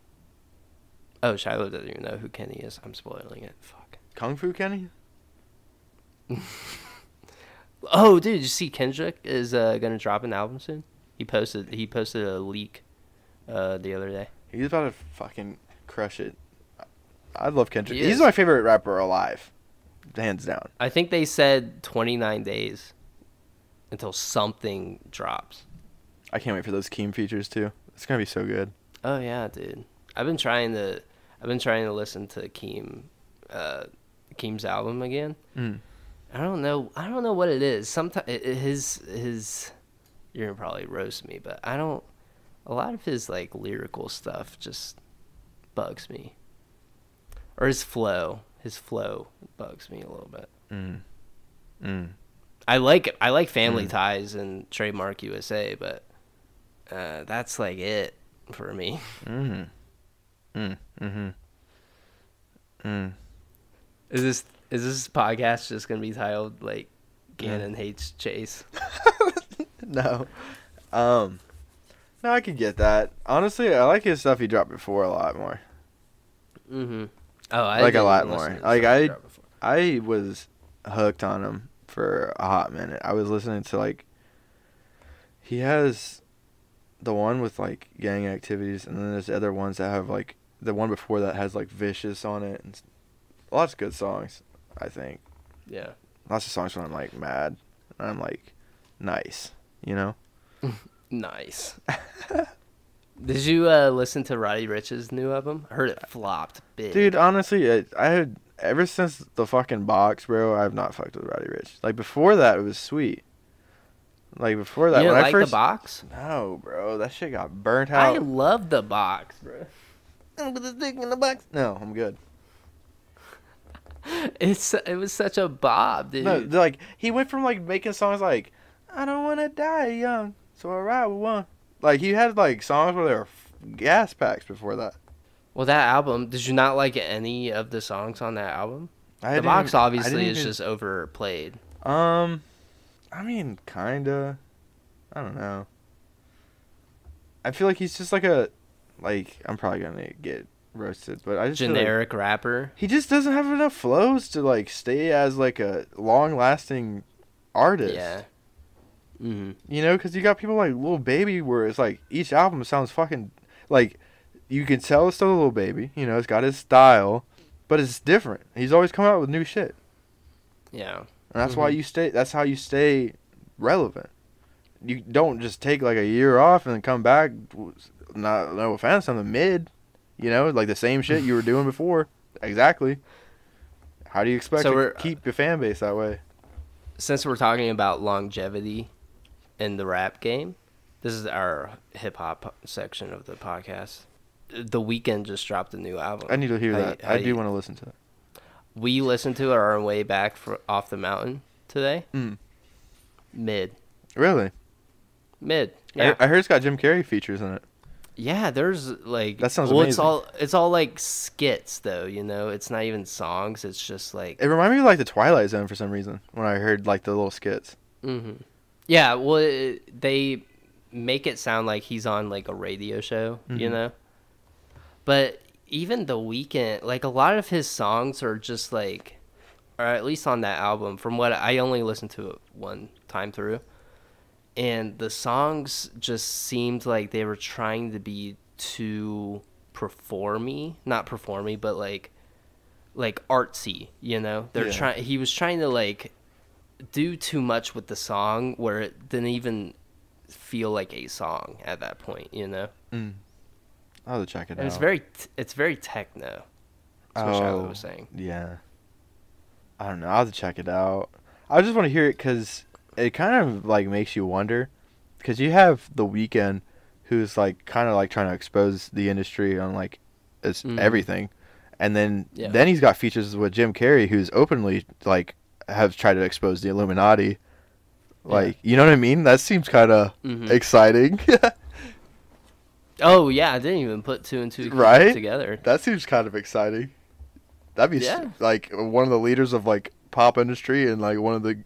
Oh, Shiloh doesn't even know who Kenny is. I'm spoiling it. Fuck. Kung Fu Kenny? Oh, dude, did you see Kendrick is gonna drop an album soon? He posted a leak the other day. He's about to fucking crush it. I love Kendrick. He's my favorite rapper alive, hands down. I think they said 29 days until something drops. I can't wait for those Keem features too. It's gonna be so good. Oh yeah, dude. I've been trying to listen to Keem's album again. Mm. I don't know what it is. Sometimes his you're gonna probably roast me, but a lot of his like lyrical stuff just bugs me. Or his flow bugs me a little bit. I like Family Ties and Trademark USA, but that's like it for me. Is this podcast just gonna be titled like Gannon hates Chase? No. No, I could get that. Honestly, I like his stuff he dropped before a lot more. Mm-hmm. Oh, I Like a didn't lot even more. listen to the Like stuff he dropped before. I was hooked on him for a hot minute. I was listening to like he has the one with like gang activities, and then there's other ones that have like the one before that has like Vicious on it, and lots of good songs. I think Yeah. lots of songs when I'm like mad, and I'm like nice, you know. Nice. Did you listen to Roddy Ricch's new album? I heard it flopped big. Dude, honestly, I had ever since the fucking box, bro. I've not fucked with Roddy Ricch. Like before that, it was sweet. Like before that, you when didn't I like first the box? no, bro, that shit got burnt I out. love the box, bro. With the dick in the box. No, I'm good. It was such a bob, dude. No, like he went from like making songs like I don't want to die young, so I ride with one. Like he had like songs where they were gas packs before that. Well, that album, did you not like any of the songs on that album? I The didn't box even- I obviously didn't is even- just overplayed. I mean, kinda. I don't know. I feel like he's just like I'm probably gonna get roasted, but I just feel like Generic rapper. he just doesn't have enough flows to like stay as like a long-lasting artist. Yeah. Mm-hmm. You know, because you got people like Lil Baby, where it's like each album sounds fucking like you can tell it's still Lil Baby. You know, it's got his style, but it's different. He's always coming out with new shit, Yeah. and that's why you stay. That's how you stay relevant. You don't just take like a year off and then come back. Not no offense on the mid, you know, like the same shit you were doing before. Exactly. How do you expect to keep your fan base that way? Since we're talking about longevity in the rap game, this is our hip hop section of the podcast. The Weeknd just dropped a new album. I need to hear that. I do want to listen to it. We listened to it on our way back off the mountain today. Mid. Really? Mid. Yeah. I heard it's got Jim Carrey features in it. Yeah, there's like That sounds amazing. It's all like skits though, you know. It's not even songs. It's just like It reminded me of like the Twilight Zone for some reason when I heard like the little skits. Yeah, well, they make it sound like he's on like a radio show, you know. But even The Weeknd, like a lot of his songs are just like, or at least on that album, from what I only listened to it one time through. And the songs just seemed like they were trying to be too not performy, but like artsy, you know? He was trying to like do too much with the song where it didn't even feel like a song at that point, you know? I'll have to check it out. And it's very techno. That's what Shiloh was saying. Yeah. I don't know. I'll have to check it out. I just want to hear it because it kind of like makes you wonder, because you have The Weeknd, who's like kind of like trying to expose the industry on like everything, and then he's got features with Jim Carrey, who's openly like have tried to expose the Illuminati. Like, you know what I mean? That seems kind of exciting. Oh yeah, I didn't even put two and two right together. That seems kind of exciting. That'd be like one of the leaders of like pop industry and like one of the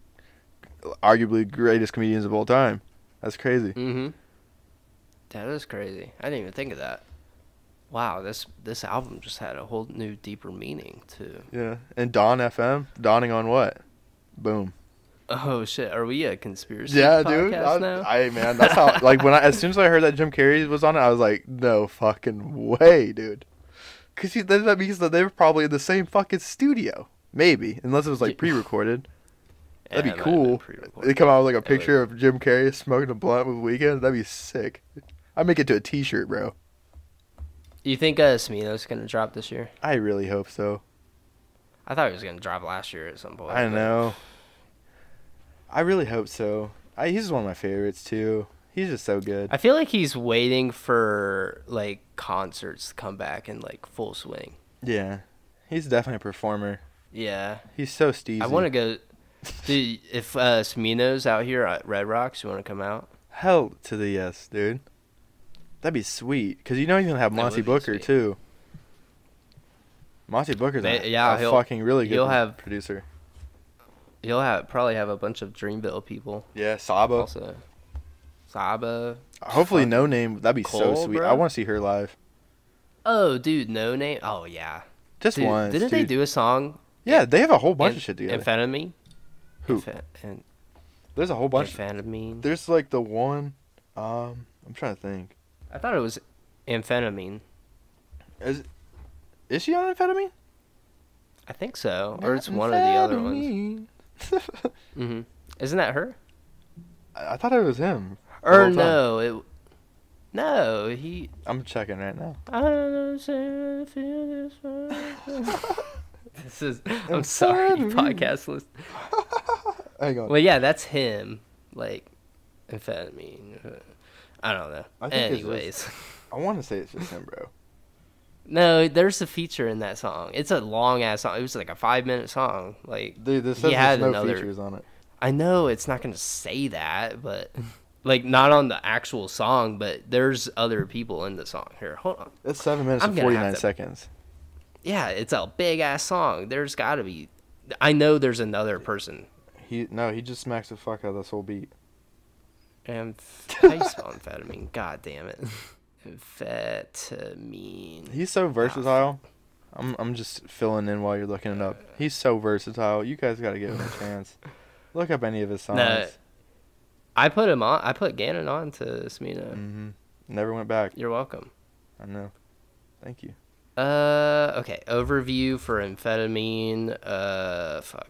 arguably greatest comedians of all time. That's crazy. That is crazy. I didn't even think of that. Wow, this album just had a whole new, deeper meaning too. Yeah, and Dawn FM, dawning on what? Boom. Oh shit, are we a conspiracy? Yeah, podcast dude. now? Man, that's how. Like as soon as I heard that Jim Carrey was on it, I was like, no fucking way, dude. Because that means that they were probably in the same fucking studio, maybe, unless it was like pre-recorded. That'd be cool. They come out with like a picture of Jim Carrey smoking a blunt with Weeknd. That'd be sick. I'd make it to a T-shirt, bro. You think Smino's gonna drop this year? I really hope so. I thought he was gonna drop last year at some point. I know. I really hope so. He's one of my favorites too. He's just so good. I feel like he's waiting for like concerts to come back in like full swing. Yeah, he's definitely a performer. Yeah, he's so steezy. I want to go. Dude, if Smino's out here at Red Rocks, you want to come out? Hell to the yes, dude. That'd be sweet. Because you know he's going to have Monty Booker, too. Monty Booker's yeah, a fucking really good he'll have- producer. He'll probably have a bunch of Dreamville people. Yeah, Saba. Also, Saba. Hopefully, fucking No Name. That'd be so Cole, sweet. bro. I want to see her live. Oh, dude, No Name. Oh yeah. Just Dude, once. didn't they do a song? Yeah, they have a whole bunch of shit together. Amphetamine. Who? And There's a whole bunch. Amphetamine. There's like the one. I'm trying to think. I thought it was Amphetamine. Is she on amphetamine? I think so, or it's one of the other ones. Mm-hmm. Isn't that her? I thought it was him. the Or whole time. no, he. I'm checking right now. I don't know, feel this way. This is. I'm sorry, podcast list. Hang on. Well, yeah, that's him. Like, amphetamine. I don't know. I think it's Anyways. I want to say it's just him, bro. No, there's a feature in that song. It's a long ass song. It was like a 5-minute song. Like, Dude, this he says had there's no another. features on it. I know it's not gonna say that, but like not on the actual song, but there's other people in the song. Here, hold on. It's 7 minutes I'm and gonna 49 have to- seconds. Yeah, it's a big ass song. There's gotta be. I know there's another person. He just smacks the fuck out of this whole beat. Amphetamine. God damn it. Amphetamine. He's so versatile. I'm just filling in while you're looking it up. He's so versatile. You guys got to give him a chance. Look up any of his songs. No, I put him on. I put Gannon on to Smino. Mm-hmm. Never went back. You're welcome. I know. Thank you. Okay. Overview for Amphetamine. Fuck.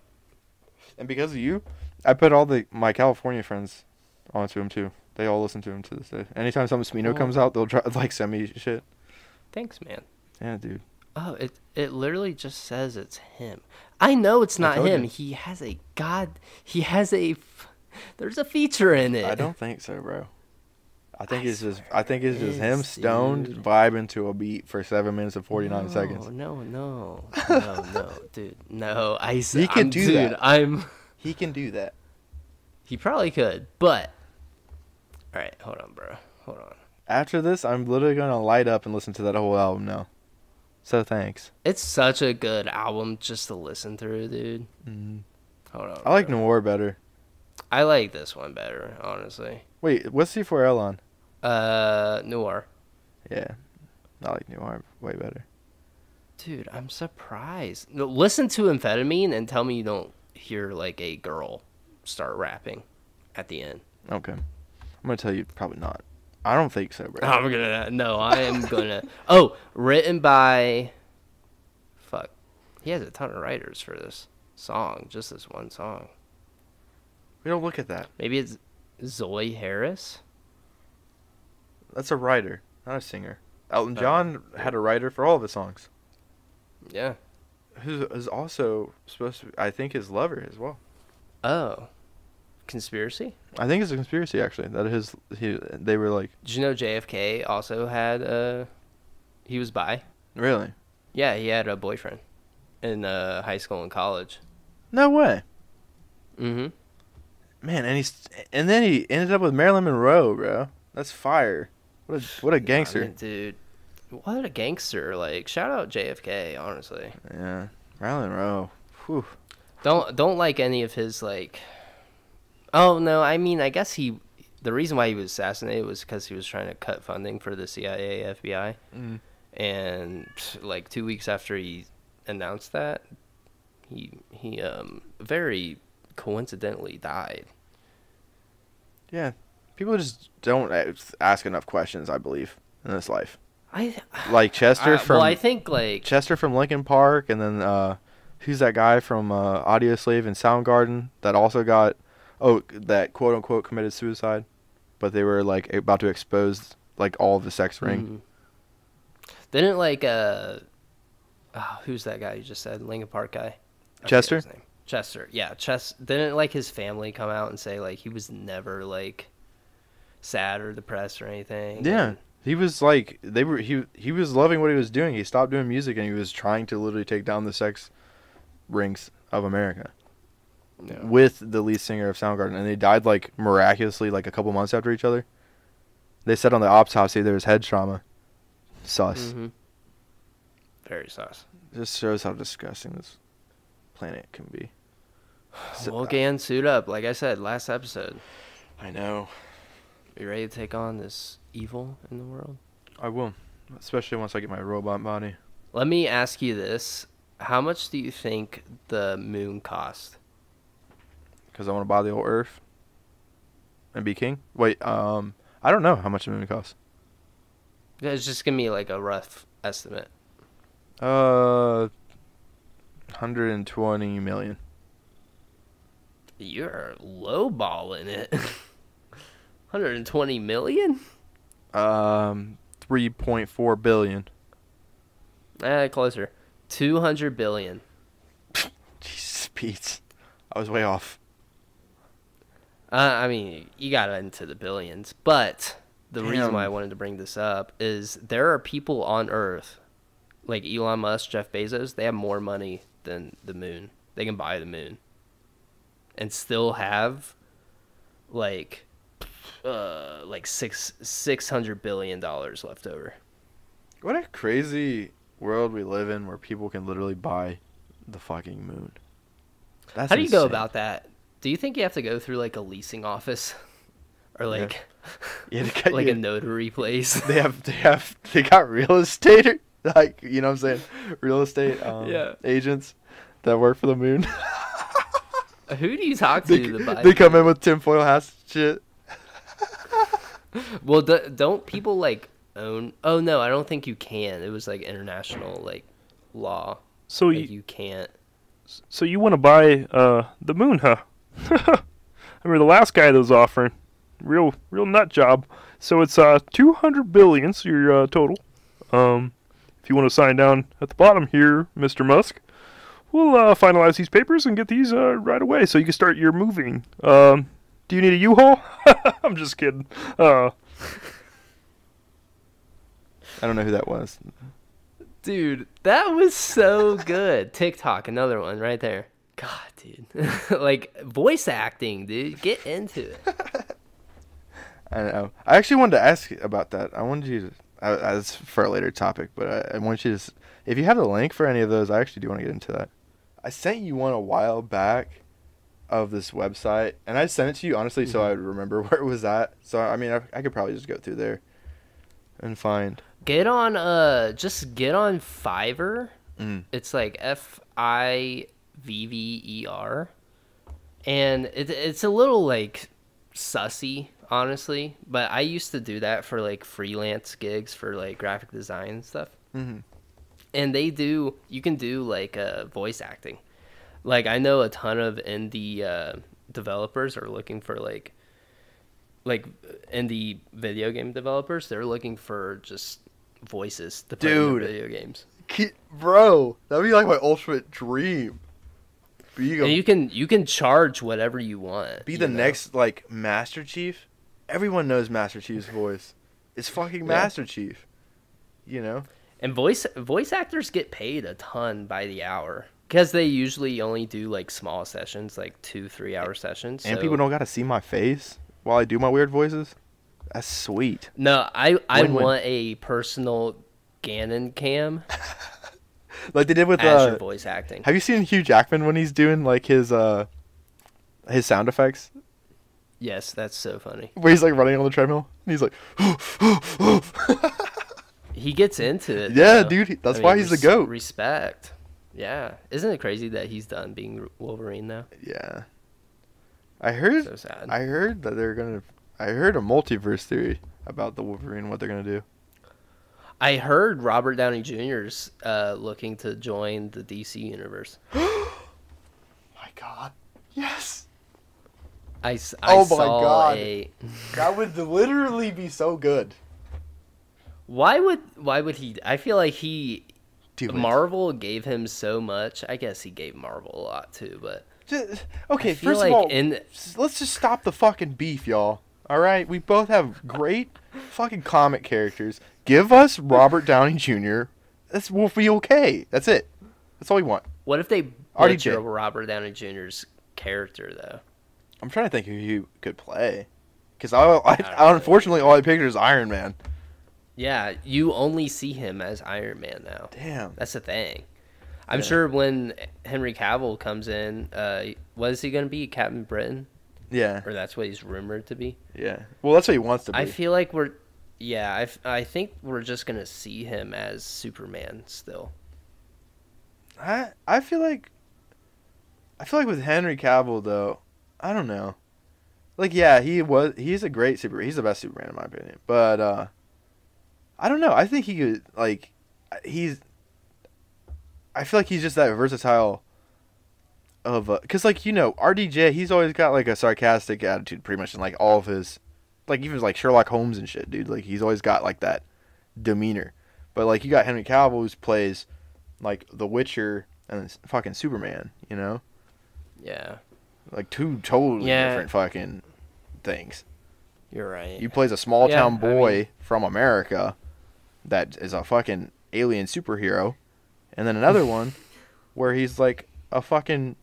And because of you, I put all my California friends onto him too. They all listen to him to this day. Anytime something Smino comes out, they'll send me shit. Thanks, man. Yeah, dude. Oh, it literally just says it's him. I know it's not told him. you. He has a there's a feature in it. I don't think so, bro. I think it's just him is, stoned dude. vibing to a beat for 7 minutes and 49 seconds. No, dude. No, He can do dude, that. He can do that. He probably could, but all right, hold on, bro. Hold on. After this, I'm literally gonna light up and listen to that whole album now. So thanks. It's such a good album just to listen through, dude. Mm. Hold on. I like bro. Noir better. I like this one better, honestly. Wait, what's C4L on? Noir. Yeah, I like Noir way better. Dude, I'm surprised. No, listen to Amphetamine and tell me you don't hear like a girl start rapping at the end. Okay, I'm gonna tell you probably not. I don't think so, bro. I am gonna. Oh, written by. Fuck, he has a ton of writers for this song, just this one song. We don't look at that. Maybe it's Zoe Harris. That's a writer, not a singer. Elton John had a writer for all of his songs. Yeah. Who is also supposed to be, I think, his lover as well. Oh, conspiracy. I think it's a conspiracy, actually. They were like, Did you know JFK also had he was bi? really? Yeah, he had a boyfriend in high school and college. No way. Mm-hmm. Man, and then he ended up with Marilyn Monroe, bro. That's fire. What a gangster. I mean, dude. What a gangster! Like, shout out JFK, honestly. Yeah, Marilyn Monroe. Whew. Don't like any of his like. Oh no, I mean, I guess the reason why he was assassinated was because he was trying to cut funding for the CIA, FBI, and like 2 weeks after he announced that, he very coincidentally died. Yeah, people just don't ask enough questions, I believe, in this life. Like Like Chester I think like Chester from Linkin Park, and then who's that guy from Audioslave and Soundgarden that also got that quote unquote committed suicide, but they were like about to expose like all of the sex ring. Didn't like who's that guy you just said? Linkin Park guy. I forget Chester? his name. Chester. Yeah, didn't like his family come out and say like he was never like sad or depressed or anything? Yeah. And, He was like he was loving what he was doing. He stopped doing music and he was trying to literally take down the sex rings of America. yeah. With the lead singer of Soundgarden, and they died like miraculously like a couple months after each other. They said on the autopsy there was head trauma. Sus. Mm-hmm. Very sus. Just shows how disgusting this planet can be. Well, Gan, suit up. Like I said, last episode. I know. You ready to take on this evil in the world? I will. Especially once I get my robot body. Let me ask you this. How much do you think the moon cost? Because I want to buy the old Earth. And be king? Wait, I don't know how much the moon costs. Yeah, it's just give me like a rough estimate. 120 million. You're lowballing it. 120 million? 3.4 billion. Closer. 200 billion. Jesus, Pete. I was way off. I mean, you got into the billions, but the reason Damn. why I wanted to bring this up is there are people on Earth, like Elon Musk, Jeff Bezos, they have more money than the moon. They can buy the moon and still have like $600 billion left over. What a crazy world we live in where people can literally buy the fucking moon. That's How do you go insane. about that? Do you think you have to go through like a leasing office or like Yeah, they got- like yeah. a notary place? They got real estate, like, you know what I'm saying? Real estate Yeah. agents that work for the moon. Who do you talk to to buy? They come in with tinfoil hats and shit. Well, don't people like own? Oh no, I don't think you can. It was like international like law. So Like, you can't. So you want to buy the moon, huh? I remember the last guy that was offering. Real nut job. So it's 200 billion, so your total. If you want to sign down at the bottom here, Mr. Musk, we'll finalize these papers and get these right away so you can start your moving. Do you need a U-Haul? I'm just kidding. I don't know who that was. Dude, that was so good. TikTok, another one right there. God, dude. Like, voice acting, dude. Get into it. I don't know. I actually wanted to ask you about that. I wanted you to, as for a later topic, but I want you to, if you have the link for any of those, I actually do want to get into that. I sent you one a while back of this website, and I sent it to you, honestly, so I would remember where it was at. So, I mean, I could probably just go through there and find. Get on, just get on Fiverr. It's like Fiverr. And it's a little, like, sussy, honestly. But I used to do that for, like, freelance gigs for, like, graphic design and stuff. Mm-hmm. And you can do, like, voice acting. Like, I know a ton of indie developers are looking for, like indie video game developers. They're looking for just voices to play in their video games. Bro, that would be like my ultimate dream. And you can charge whatever you want. Be the next, like, Master Chief. Everyone knows Master Chief's voice. It's fucking Master Chief. You know? And voice actors get paid a ton by the hour. Because they usually only do, like, small sessions, like 2-3 hour sessions. And so. people don't got to see my face while I do my weird voices. That's sweet. No, I Win-win. want a personal Gannon cam Like they did with as your voice acting. Have you seen Hugh Jackman when he's doing like his sound effects? Yes, that's so funny. Where he's like running on the treadmill and he's like He gets into it. Yeah, though. dude, that's why he's the GOAT. Respect. Yeah. Isn't it crazy that he's done being Wolverine now? Yeah. I heard So sad. I heard that I heard a multiverse theory about the Wolverine, what they're gonna do. I heard Robert Downey Jr.'s looking to join the DC universe. My God. Yes. I Oh my saw God. a. That would literally be so good. Why would he? I feel like he. Do it. Marvel gave him so much. I guess he gave Marvel a lot too, but. Okay, I feel first like of all, in- let's just stop the fucking beef, y'all. All right, we both have great fucking comic characters. Give us Robert Downey Jr. We'll be okay. That's it. That's all we want. What if they RDJ. butcher Robert Downey Jr.'s character though? I'm trying to think who you could play, because I unfortunately all I pictured is Iron Man. Yeah, you only see him as Iron Man now. Damn. That's the thing. I'm Yeah. sure when Henry Cavill comes in, what is he going to be? Captain Britain? Yeah. Or that's what he's rumored to be? Yeah. Well, that's what he wants to be. I feel like we're... Yeah, I think we're just going to see him as Superman still. I feel like with Henry Cavill though, I don't know. Like yeah, he's a great Superman. He's the best Superman in my opinion. But I don't know. I think he could like I feel like he's just that versatile of cuz like RDJ, he's always got like a sarcastic attitude pretty much in like all of his like even like Sherlock Holmes and shit, dude. Like he's always got like that demeanor. But like you got Henry Cavill who plays like The Witcher and fucking Superman, Yeah, like two totally Yeah. different fucking things. you're right. He plays a small town Yeah, boy from America that is a fucking alien superhero, and then another one where he's like a fucking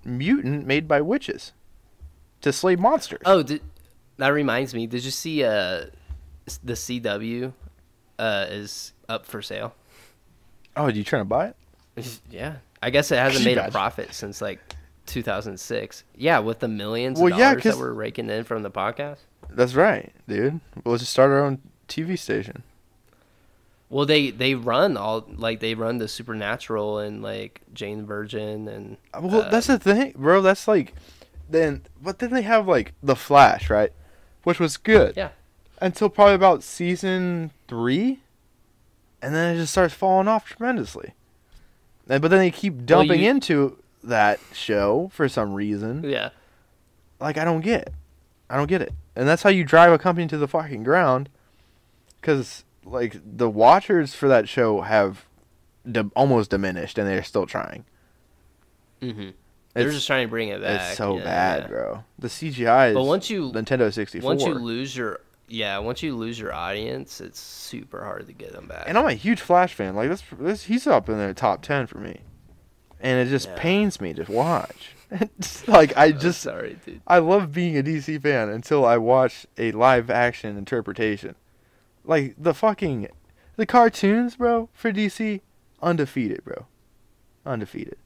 mutant made by witches to slay monsters. Oh, that reminds me. Did you see the CW is up for sale? Oh, are you trying to buy it? Yeah. I guess it hasn't made a Gotcha. profit since like 2006. Yeah, with the millions Well, of yeah, dollars 'cause- that we're raking in from the podcast. That's right, dude. We'll just start our own TV station. Well, they run they run the Supernatural and like Jane the Virgin and Well, that's the thing, bro. That's like, but then they have like The Flash, right? Which was good. Yeah. Until probably about season 3, and then it just starts falling off tremendously. But then they keep dumping into that show for some reason. yeah. Like I don't get it. And that's how you drive a company to the fucking ground. Because like the watchers for that show have almost diminished, and they're still trying. Mm-hmm. They're just trying to bring it back. It's so yeah, bad, yeah. bro. The CGI is But once you Nintendo 64. once you lose your audience, it's super hard to get them back. And I'm a huge Flash fan. Like this he's up in the top 10 for me. And it just pains me to watch. It's like sorry, dude. I love being a DC fan until I watch a live action interpretation. Like the cartoons, bro, for DC, undefeated, bro. Undefeated.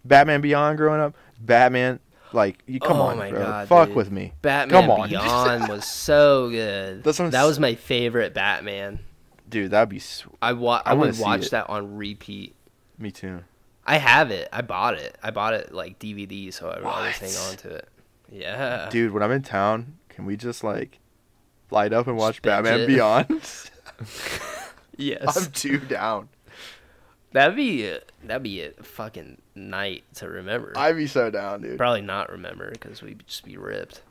Batman Beyond growing up, Batman, like you come on, my bro. God, Fuck dude. with me. Batman Come on. Beyond was so good. That was my favorite Batman. Dude, that'd be I wanna would see watch it. that on repeat. Me too. I have it. I bought it like DVD, so I would always hang on to it. Yeah. Dude, when I'm in town, can we just like light up and watch binge Batman it. Beyond? Yes. I'm too down. That'd be a fucking night to remember. I'd be so down, dude. Probably not remember because we'd just be ripped.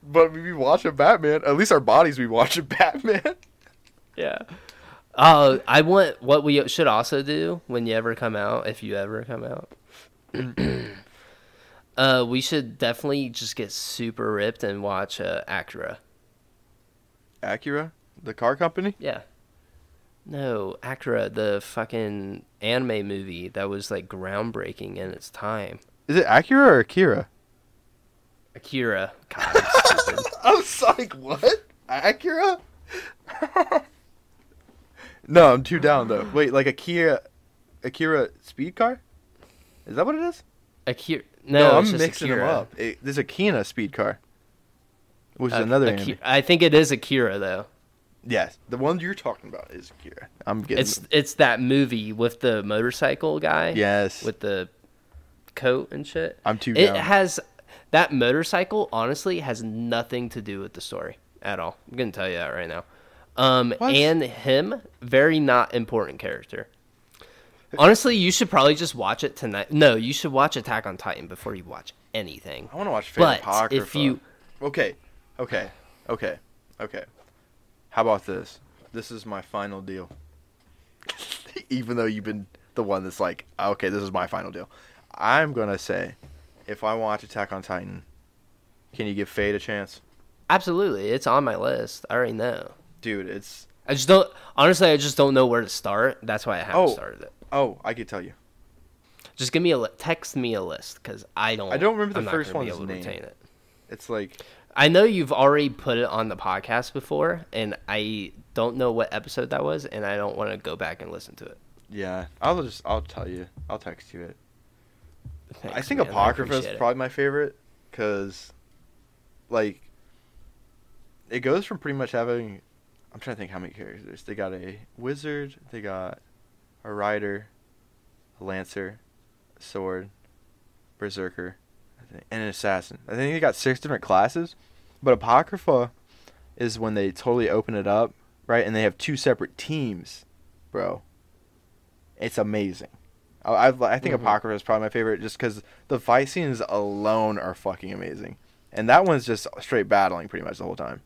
But we be watching Batman. At least our bodies be watching Batman. Yeah. What we should also do when you ever come out, if you ever come out, we should definitely just get super ripped and watch Acura. Acura? The car company? Yeah. No, Acura, the fucking anime movie that was like groundbreaking in its time. Is it Acura or Akira? Akira. God, I'm stupid. I was like, what? Acura? No, I'm too down though. Wait, like Akira speed car? Is that what it is? Akira. No, I'm it's just mixing them Akira. up. There's a Kina speed car, which is another anime. I think it is Akira though. Yes, the one you're talking about is Akira. I'm getting. It's that movie with the motorcycle guy. Yes. With the coat and shit. I'm too It down. has that motorcycle. Honestly, has nothing to do with the story at all. I'm gonna tell you that right now. What? And him, very not important character. Honestly, you should probably just watch it tonight. No, you should watch Attack on Titan before you watch anything. I want to watch But Apocrypha. if you Okay. How about this? This is my final deal. Even though you've been the one that's like, okay, this is my final deal. I'm going to say, if I watch Attack on Titan, can you give Fate a chance? absolutely, it's on my list. I already know. Dude, it's... I just don't know where to start. That's why I haven't started it. Oh, I could tell you. Just give me text me a list because I don't remember the I'm not first gonna be one's able to name. retain it. It's like... I know you've already put it on the podcast before, and I don't know what episode that was, and I don't want to go back and listen to it. Yeah, I'll tell you. I'll text you it. Thanks, I think man. Apocrypha is appreciate it. probably my favorite because, like, it goes from pretty much having. I'm trying to think how many characters. They got a wizard, they got a rider, a lancer, a sword, berserker, I think, and an assassin. I think they got 6 different classes, but Apocrypha is when they totally open it up, right? And they have 2 separate teams, bro. It's amazing. I think Apocrypha is probably my favorite just because the fight scenes alone are fucking amazing. And that one's just straight battling pretty much the whole time.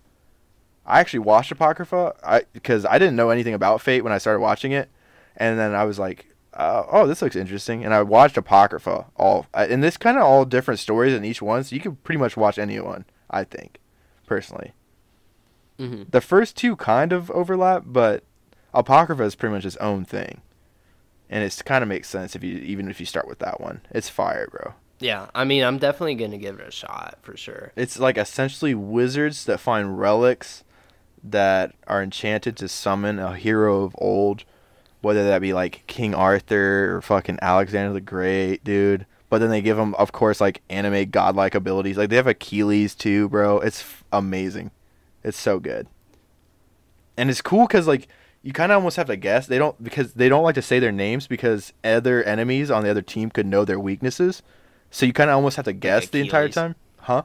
I actually watched Apocrypha because I didn't know anything about Fate when I started watching it. And then I was like, oh, this looks interesting. And I watched Apocrypha and this kind of all different stories in each one. So you could pretty much watch any one, I think, personally. Mm-hmm. The first 2 kind of overlap, but Apocrypha is pretty much its own thing. And it kind of makes sense even if you start with that one. It's fire, bro. Yeah, I mean, I'm definitely going to give it a shot for sure. It's like essentially wizards that find relics that are enchanted to summon a hero of old, whether that be like King Arthur or fucking Alexander the Great, dude. But then they give them, of course, like anime godlike abilities. Like they have Achilles too, bro. It's amazing. It's so good. And it's cool because like you kind of almost have to guess. They don't like to say their names because other enemies on the other team could know their weaknesses. So you kind of almost have to guess Like the entire Achilles. time. Huh?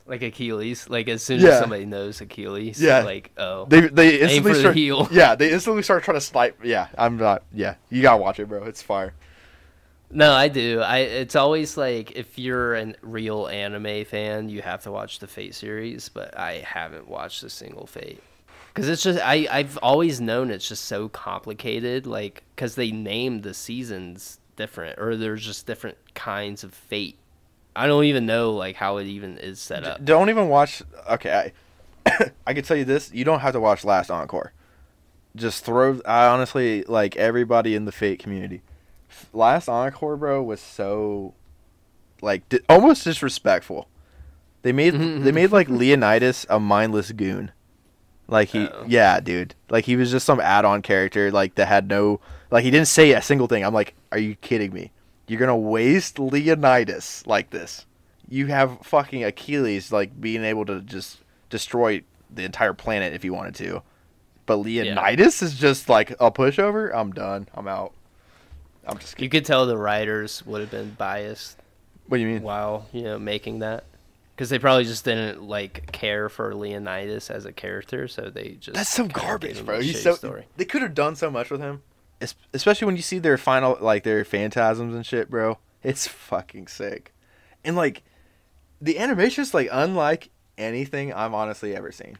Like Achilles, like as soon Yeah. as somebody knows Achilles, Yeah. like, oh, They aim instantly for the start. heel. Yeah, they instantly start trying to snipe. Yeah, I'm not. Yeah, you gotta watch it, bro. It's fire. No, I do. It's always like if you're a real anime fan, you have to watch the Fate series, but I haven't watched a single Fate. Because it's just, I've always known it's just so complicated, like, because they named the seasons different, or there's just different kinds of Fate. I don't even know, like, how it even is set up. Don't even watch. Okay, I can tell you this: you don't have to watch Last Encore. Just throw. I honestly like everybody in the Fate community. Last Encore, bro, was so like almost disrespectful. They made like Leonidas a mindless goon. Like yeah, dude. Like he was just some add-on character, like that had no, like he didn't say a single thing. I'm like, are you kidding me? You're gonna waste Leonidas like this? You have fucking Achilles, like being able to just destroy the entire planet if you wanted to, but Leonidas is just like a pushover. I'm done. I'm out. I'm just kidding. You could tell the writers would have been biased What do you mean? while, making that. Because they probably just didn't, like, care for Leonidas as a character, so they just... That's so kinda gave garbage, him bro. a He's shitty so. story. They could have done so much with him, especially when you see their final, like their phantasms and shit, bro. It's fucking sick, and like the animation's like unlike anything I've honestly ever seen.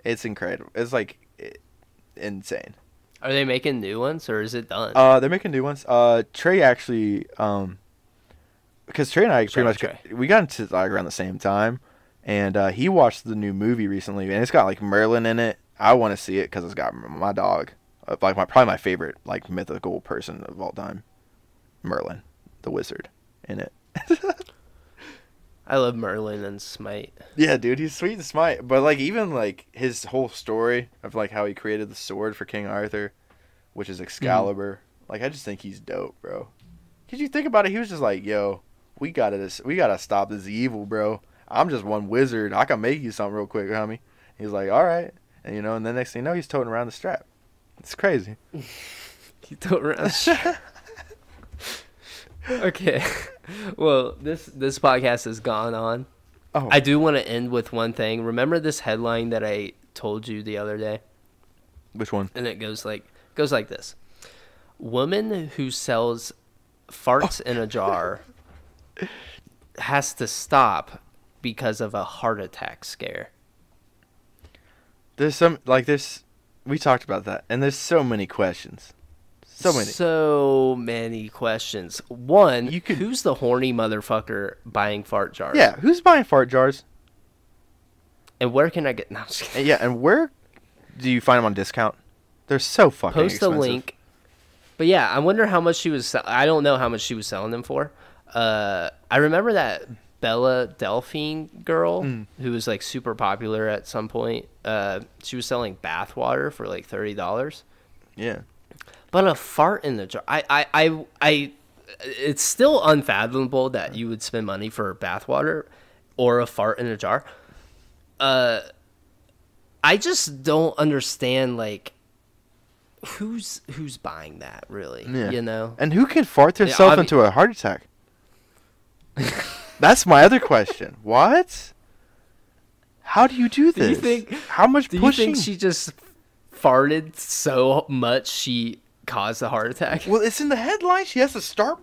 It's incredible. It's like insane. Are they making new ones, or is it done? They're making new ones. Trey actually, because Trey and I Shout out pretty much we got into like around the same time, and he watched the new movie recently, and it's got like Merlin in it. I want to see it because it's got my dog, like probably my favorite like mythical person of all time, Merlin, the wizard, in it. I love Merlin and Smite. Yeah, dude, he's sweet and smite. But like even like his whole story of like how he created the sword for King Arthur, which is Excalibur. Like I just think he's dope, bro. Cause you think about it, he was just like, yo, we gotta stop this evil, bro. I'm just one wizard. I can make you something real quick, homie. He's like, all right, and and then next thing you know, he's toting around the strap. It's crazy. You don't around. Okay. Well, this podcast has gone on. Oh, I do want to end with one thing. Remember this headline that I told you the other day? which one? And it goes like this. Woman who sells farts in a jar has to stop because of a heart attack scare. We talked about that, and there's so many questions. So many questions. One, You could- who's the horny motherfucker buying fart jars? Yeah, who's buying fart jars? And where can I get... No, I'm just kidding. And yeah, and where do you find them on discount? They're so fucking Post expensive. a link. But yeah, I wonder how much she was... I don't know how much she was selling them for. I remember that Bella Delphine girl Mm. who was like super popular at some point. She was selling bath water for like $30. Yeah. But a fart in the jar. I it's still unfathomable that you would spend money for bath water or a fart in a jar. I just don't understand, like, who's buying that, really, Yeah. you know? And who can fart themselves obvi- into a heart attack? That's my other question. What? How do you do Do you this? think- How much Do you pushing? think she just farted so much she caused a heart attack? Well, it's in the headline. She has to stop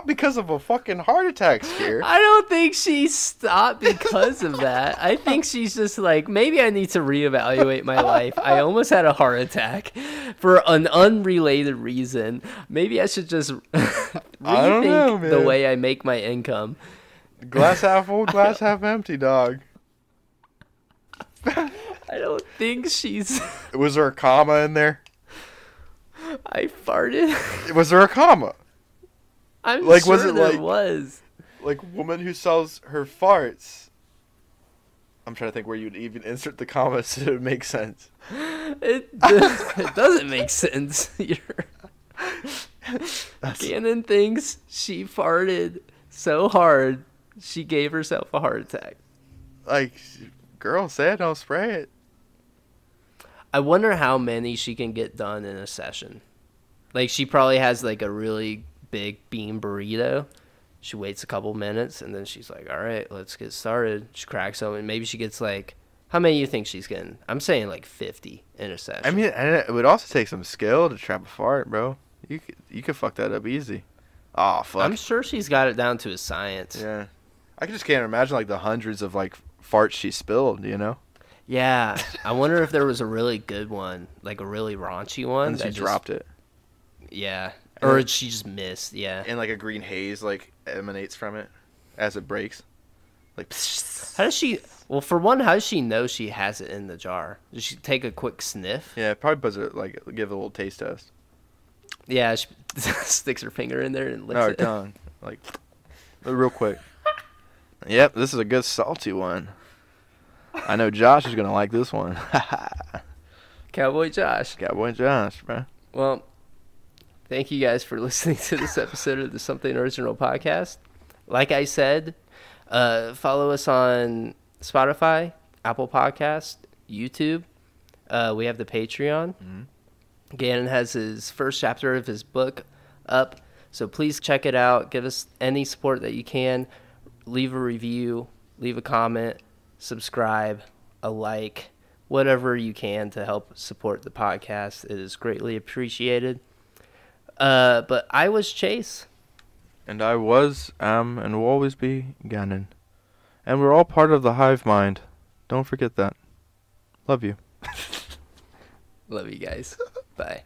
because of a fucking heart attack scare. I don't think she stopped because of that. I think she's just like, maybe I need to reevaluate my life. I almost had a heart attack for an unrelated reason. Maybe I should just I don't know, rethink the man. way I make my income. Glass half full, glass half empty, dog. I don't think she's... Was there a comma in there? I farted. Was there a comma? I'm Like, sure was it there like- was. Like, woman who sells her farts. I'm trying to think where you'd even insert the comma so it would make sense. It doesn't make sense. Gannon thinks she farted so hard she gave herself a heart attack. Like, girl said, don't spray it. I wonder how many she can get done in a session. Like, she probably has like a really big bean burrito. She waits a couple minutes and then she's like, all right, let's get started. She cracks open. Maybe she gets like, how many you think she's getting? I'm saying like 50 in a session. I mean, and it would also take some skill to trap a fart, bro. You could fuck that up easy. Oh, fuck. I'm sure she's got it down to a science. Yeah. I just can't imagine, like, the hundreds of, like, farts she spilled, you know? Yeah. I wonder if there was a really good one, like a really raunchy one. And she that just- dropped it. Yeah. And Or then- she just missed. Yeah. And, like, a green haze, like, emanates from it as it breaks. Like, How does she... Well, for one, how does she know she has it in the jar? Does she take a quick sniff? yeah, probably buzz it, like, give it a little taste test. Yeah, she sticks her finger in there and licks No, it. tongue. Like, real quick. Yep, this is a good salty one. I know Josh is going to like this one. Cowboy Josh. Cowboy Josh, bro. Well, thank you guys for listening to this episode of the Something Original podcast. Like I said, follow us on Spotify, Apple Podcast, YouTube. We have the Patreon. Gannon has his first chapter of his book up, so please check it out. Give us any support that you can. Leave a review, leave a comment, subscribe, a like, whatever you can to help support the podcast. It is greatly appreciated. But I was Chase. And I was, am, and will always be Gannon. And we're all part of the hive mind. Don't forget that. Love you. Love you guys. Bye.